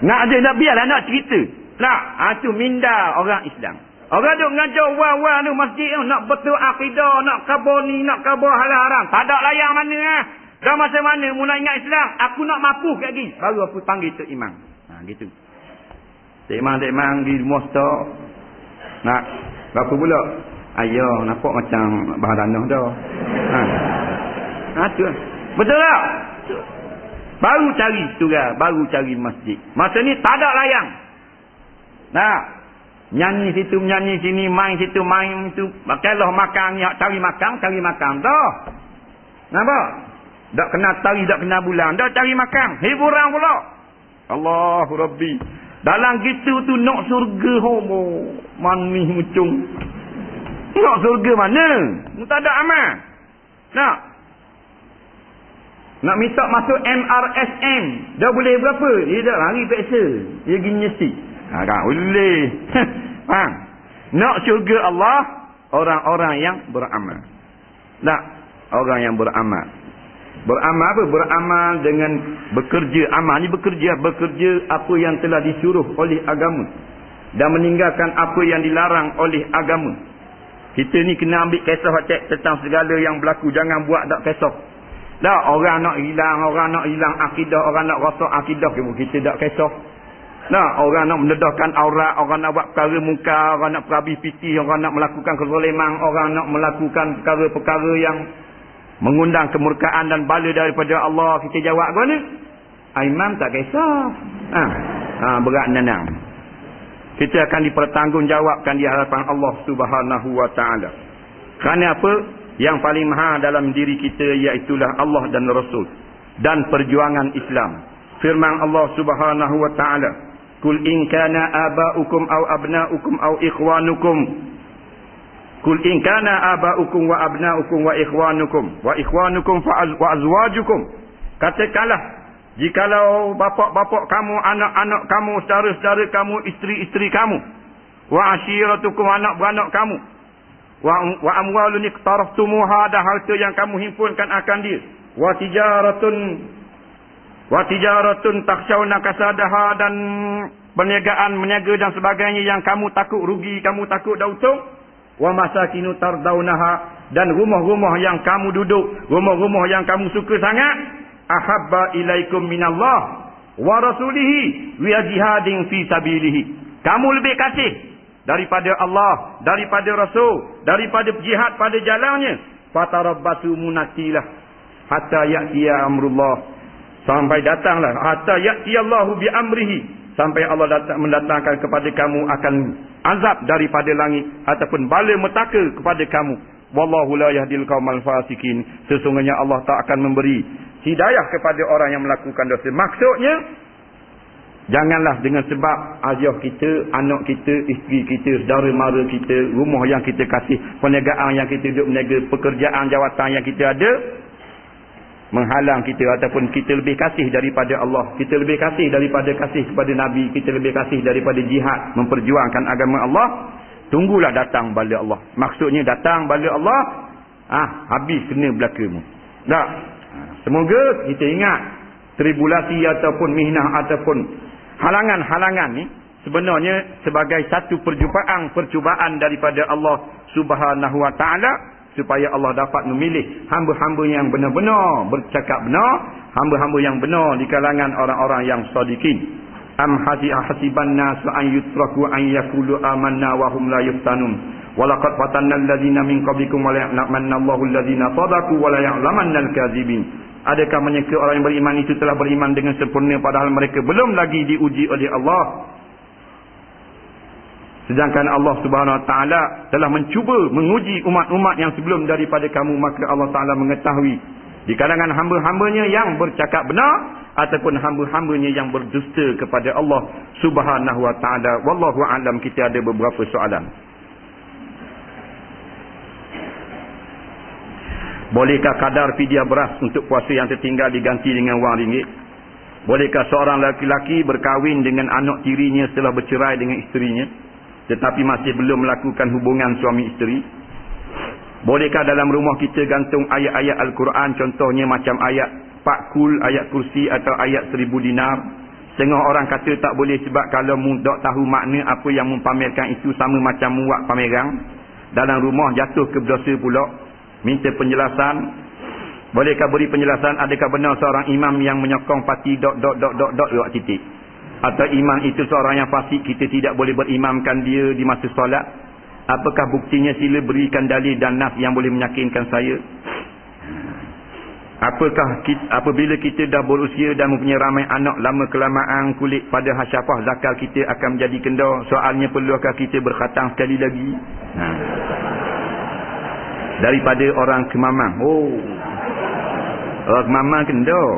Nak biarlah nak cerita. Nak, tu minda orang Islam. Orang duk ngajar wah tu masjid tu nak betul akidah, nak khabar ni, nak khabar halal haram. Tak ada layang mana ah. Dah masa mana mula ingat Islam, aku nak mampu kat lagi. Baru aku panggil Tok Imam. Gitu. Tok Imam di mostok. Nak berapa pula? Ayah nampak macam bahan tanah dah. Tu. Betul tak? Baru cari surah, baru cari masjid. Masa ni tak ada layang. Nyanyi situ, menyanyi sini, main situ, main situ. Bakailah makan, cari makan dah. Nampak? Tak kena tari, tak kena bulan. Dah cari makan. Hiburan pula. Allahu Rabbi. Dalam gitu tu nak surga homo. Manis mucung. Nak surga mana? Tak ada amal. Nak minta masuk MRSM. Dah boleh berapa? Dia dah lari peksa. Dia pergi nyesti. Tak boleh. Faham? Nak syurga Allah, orang-orang yang beramal. Tak? Orang yang beramal. Beramal apa? Beramal dengan bekerja. Amal ni bekerja apa yang telah disuruh oleh agama. Dan meninggalkan apa yang dilarang oleh agama. Kita ni kena ambil kisah cek tentang segala yang berlaku. Jangan buat tak kisah. Tak, orang nak hilang akidah, orang nak rosak akidah, kita tak kisah. Nah, orang nak mendedahkan aurat, orang nak buat perkara muka, orang nak perhabis piti, orang nak melakukan kezaliman, orang nak melakukan perkara-perkara yang mengundang kemurkaan dan bala daripada Allah. Kita jawab ke mana? Imam tak kisah. Berat nanang. Kita akan dipertanggungjawabkan di hadapan Allah Subhanahu wa taala. Kerana apa? Yang paling mahal dalam diri kita iaitulah Allah dan Rasul dan perjuangan Islam. Firman Allah Subhanahu wa taala, "Qul in kana aba'ukum aw abna'ukum aw ikhwanukum." Qul in kana aba'ukum wa abna'ukum wa ikhwanukum wa azwajukum. Katakanlah, jikalau bapa-bapa kamu, anak-anak kamu, saudara-saudara kamu, isteri-isteri kamu, wa ashiratukum, anak-beranak kamu, wa amwalun iqtaraftumuha, dan harta yang kamu himpunkan akan dia, wa tijaratun takhshawna kasadaha, dan perniagaan, meniaga dan sebagainya yang kamu takut rugi, kamu takut dah untung, wa masakinu tardaunaha, dan rumah-rumah yang kamu duduk, rumah-rumah yang kamu suka sangat, ahabba ilaikum minallah wa rasulihi wa jihadin fi sabilihi. Kamu lebih kasih daripada Allah, daripada Rasul, daripada jihad pada jalannya. Fatarabbasu munatilah hatta ya'tiya amrullah. Sampai datanglah hatta ya'tiyallahu bi amrihi, sampai Allah mendatangkan kepada kamu akan azab daripada langit ataupun bala metaka kepada kamu. Wallahu la yahdil qaumal fasikin. Sesungguhnya Allah tak akan memberi hidayah kepada orang yang melakukan dosa. Maksudnya, janganlah dengan sebab ayah kita, anak kita, isteri kita, saudara mara kita, rumah yang kita kasih, perniagaan yang kita duduk berniaga, pekerjaan jawatan yang kita ada, menghalang kita ataupun kita lebih kasih daripada Allah, kita lebih kasih daripada kasih kepada Nabi, kita lebih kasih daripada jihad memperjuangkan agama Allah. Tunggulah datang bala Allah. Maksudnya datang bala Allah, habis kena belakamu. Tak? Semoga kita ingat tribulasi ataupun mihnah ataupun halangan-halangan ni sebenarnya sebagai satu percubaan daripada Allah Subhanahu wa taala, supaya Allah dapat memilih hamba-hamba yang benar-benar bercakap benar, hamba-hamba yang benar di kalangan orang-orang yang shadiqin. Am hasiban nasu an yutraku an yaqulu amanna wa hum la yuftanun. Walaqad fatanna alladhina min qablikum wa la ya'lamanna Allahu alladhina sadaqu wa la ya'lamanna al-kadzibin. Adakah menyangka orang yang beriman itu telah beriman dengan sempurna padahal mereka belum lagi diuji oleh Allah? Sedangkan Allah Subhanahu wa taala telah mencuba menguji umat-umat yang sebelum daripada kamu, maka Allah Taala mengetahui di kalangan hamba-hambanya yang bercakap benar ataupun hamba-hambanya yang berdusta kepada Allah Subhanahu wa taala. Wallahu a'lam. Kita ada beberapa soalan. Bolehkah kadar fidyah beras untuk puasa yang tertinggal diganti dengan wang ringgit? Bolehkah seorang lelaki berkahwin dengan anak tirinya setelah bercerai dengan isterinya tetapi masih belum melakukan hubungan suami isteri? Bolehkah dalam rumah kita gantung ayat-ayat Al-Quran, contohnya macam ayat Pak Kul, ayat kursi atau ayat 1000 dinar Setengah orang kata tak boleh sebab kalau mu tak tahu makna apa yang mu pamerkan itu sama macam mu buat pameran. Dalam rumah jatuh ke berdosa pula. Minta penjelasan. Bolehkah beri penjelasan adakah benar seorang imam yang menyokong parti ... buat titik. Atau imam itu seorang yang fasik, kita tidak boleh berimamkan dia di masa solat. Apakah buktinya? Sila berikan dalil dan nas yang boleh meyakinkan saya. Apabila kita dah berusia dan mempunyai ramai anak, lama-kelamaan kulit pada hasyafah zakar kita akan menjadi kendor. Soalnya, perlukah kita berkhatang sekali lagi? Daripada orang kemamang. Orang kemamang kendor.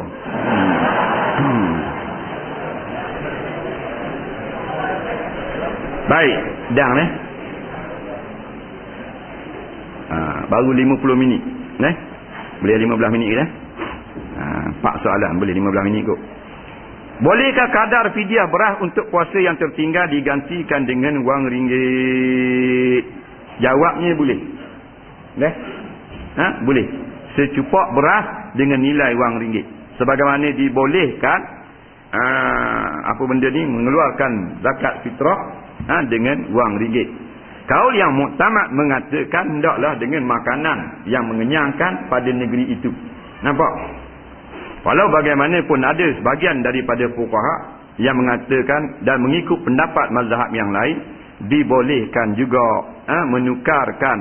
Baik, dah baru 50 minit. Boleh 15 minit ke? 4 soalan, boleh 15 minit kot. Bolehkah kadar fidyah beras untuk puasa yang tertinggal digantikan dengan wang ringgit? Jawabnya boleh. Boleh. Secupak beras dengan nilai wang ringgit. Sebagaimana dibolehkan apa benda ni, mengeluarkan zakat fitrah dengan wang ringgit. Kaul yang muktamad mengatakan hendaklah dengan makanan yang mengenyangkan pada negeri itu. Nampak? Walau bagaimanapun ada sebahagian daripada fuqaha yang mengatakan dan mengikut pendapat mazhab yang lain, dibolehkan juga menukarkan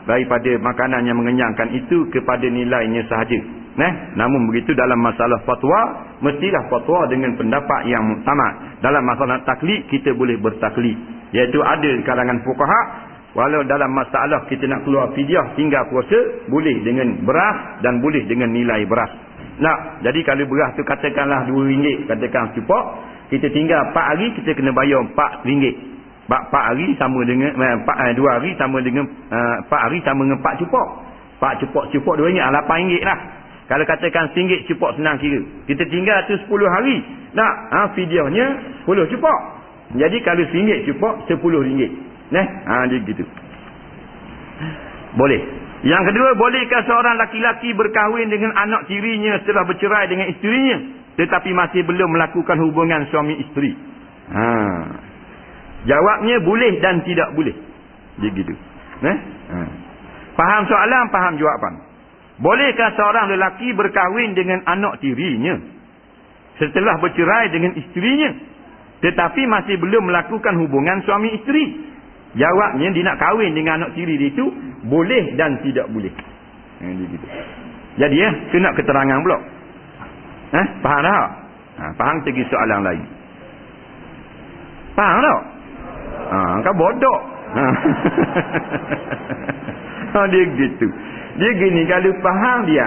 daripada makanan yang mengenyangkan itu kepada nilainya sahaja. Namun begitu dalam masalah fatwa, mestilah fatwa dengan pendapat yang muktamad. Dalam masalah taklid, kita boleh bertaklid. Iaitu ada di kalangan fuqaha, walau dalam masalah kita nak keluar fidyah tinggal puasa, boleh dengan beras dan boleh dengan nilai beras. Jadi kalau beras tu katakanlah RM2, katakan secupak, kita tinggal 4 hari, kita kena bayar RM4. 4 hari sama dengan 2 hari sama dengan 4 hari sama dengan 4 cupak. 4 cupak RM2, RM8 lah. Kalau katakan RM1 cupak, senang kira. Kita tinggal tu 10 hari. Fidyahnya 10 cupak. Jadi kalau RM1 cupak, RM10. Dia gitu. Boleh. Yang kedua, bolehkah seorang laki-laki berkahwin dengan anak tirinya setelah bercerai dengan isterinya, tetapi masih belum melakukan hubungan suami isteri? Jawabnya boleh dan tidak boleh. Dia gitu. Faham soalan, faham jawapan. Bolehkah seorang lelaki berkahwin dengan anak tirinya setelah bercerai dengan isterinya, tetapi masih belum melakukan hubungan suami isteri? Jawabnya, dia nak kahwin dengan anak tiri dia itu boleh dan tidak boleh. Jadi tu nak keterangan pula. Faham tak? Faham segi soalan lain. Faham tak? Kau bodoh. Dia gitu. Dia gini, kalau faham dia.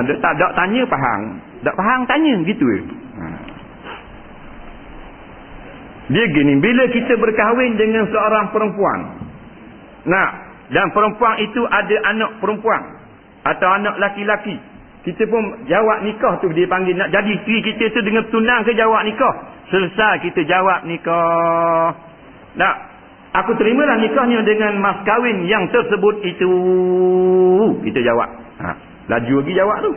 Dia tak tanya faham. Tak faham tanya gitu. Dia gini, bila kita berkahwin dengan seorang perempuan, dan perempuan itu ada anak perempuan atau anak laki-laki, kita pun jawab nikah tu, dia panggil nak jadi isteri kita tu dengan tunang ke jawab nikah. Selesai kita jawab nikah. Aku terimalah nikahnya dengan mas kahwin yang tersebut itu. Kita jawab. Laju lagi jawab tu.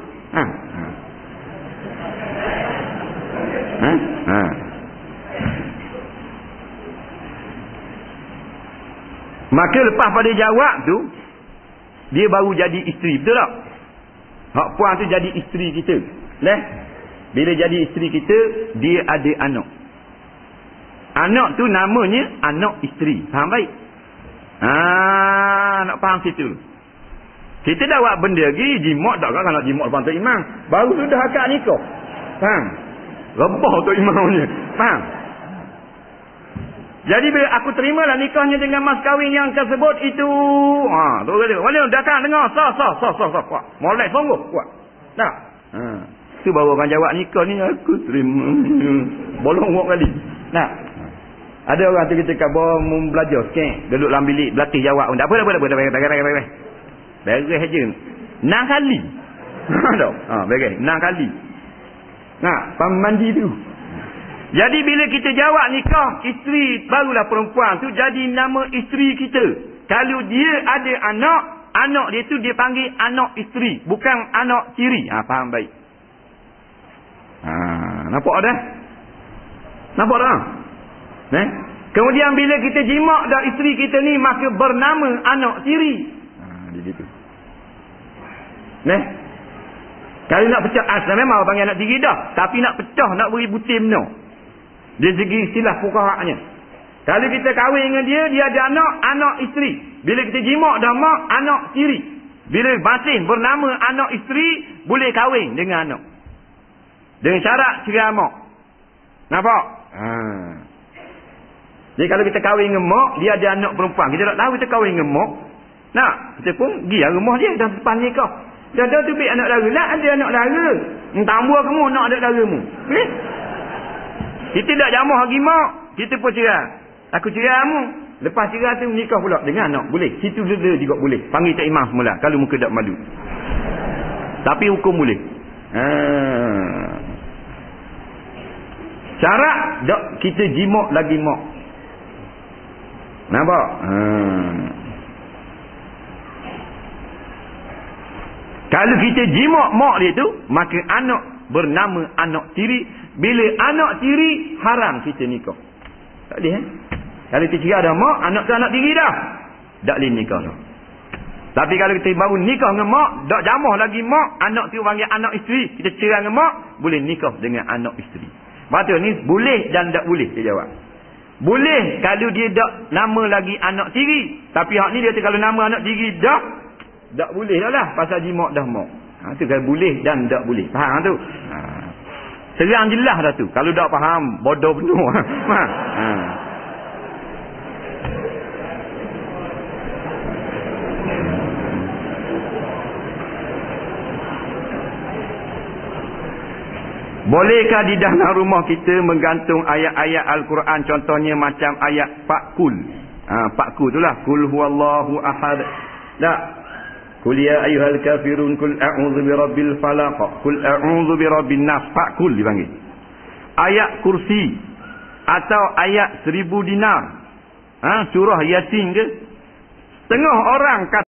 Maka lepas pada jawab tu, dia baru jadi isteri. Betul tak? Hak puan tu jadi isteri kita. Bila jadi isteri kita, dia ada anak. Anak tu namanya anak isteri. Faham baik? Nak faham situ. Kita dah buat benda lagi, jimat tak kan? Kalau jimat depan Tok Imam, baru sudah akad nikah. Faham? Rebah Tok Imam punya. Faham? Jadi bila aku terimalah nikahnya dengan mas kahwin yang tersebut itu. Tu kata, wala datang dengar sah. Kuat. Molek sungguh kuat. Tak? Tu baru orang jawab nikah ni aku terima. Bolong buat kali. Ada orang tu kita kata belajar sikit, duduk dalam bilik berlatih jawab. Tak apa. Beres aja. 6 kali. Beres 6 kali. Mandi tu. Jadi bila kita jawab nikah isteri, barulah perempuan tu jadi nama isteri kita. Kalau dia ada anak dia tu dia panggil anak isteri, bukan anak tiri. Faham baik? Nampak dah? Nampak dah? Kemudian bila kita jimak dah isteri kita ni, maka bernama anak tiri. Dia gitu. Kalau nak pecah asal memang orang panggil anak tiri dah. Tapi nak pecah, nak beri butir benar. Dari segi istilah fuqaha'nya. Kalau kita kahwin dengan dia, dia ada anak isteri. Bila kita jimak dah mak, anak tiri. Bila masih bernama anak isteri, boleh kahwin dengan anak. Dengan syarat cerai mak. Nampak? Jadi kalau kita kahwin dengan mak, dia ada anak perempuan. Kita tak tahu kita kahwin dengan mak. Nah, kita pun pergi rumah dia dah depan nikah. Dia ada tu bik anak dara. Lah ada anak dara. Tambah kamu nak anak daramu. Kita tak jamah lagi mak. Kita pun cerai. Aku cerai kamu. Lepas cerai tu nikah pula dengan anak. Boleh. Situ dia juga boleh. Panggil Cik Imam semula. Kalau muka tak malu. Tapi hukum boleh. Syarat tak kita jimak lagi mak. Nampak? Kalau kita jimak mak dia tu, maka anak bernama anak tiri. Bila anak tiri, haram kita nikah. Tak boleh Kalau kita cerai dah mak, anak tu anak tiri dah. Tak boleh nikah dah. Tapi kalau kita baru nikah dengan mak, tak jamah lagi mak, anak tu panggil anak isteri, kita cerai dengan mak, boleh nikah dengan anak isteri. Betul ni boleh dan tak boleh, dia jawab. Boleh kalau dia tak nama lagi anak tiri. Tapi hak ni dia kata kalau nama anak tiri dah, tak boleh dah lah. Pasal jimak dah mak. Tu kan boleh dan tak boleh. Faham tu? Serang jelas dah tu. Kalau tak faham, bodoh penuh. Bolehkah di dalam rumah kita menggantung ayat-ayat Al-Quran, contohnya macam ayat Fa'kul. Fa'kul itulah. Kul huwallahu ahad. Tak. Kul ya ayyuhal kafirun, kul a'udzu birabbil falaq, kul a'udzu birabbin nas. Fa'kul dipanggil. Ayat kursi atau ayat 1000 dinar. Surah Yasin ke? Setengah orang kata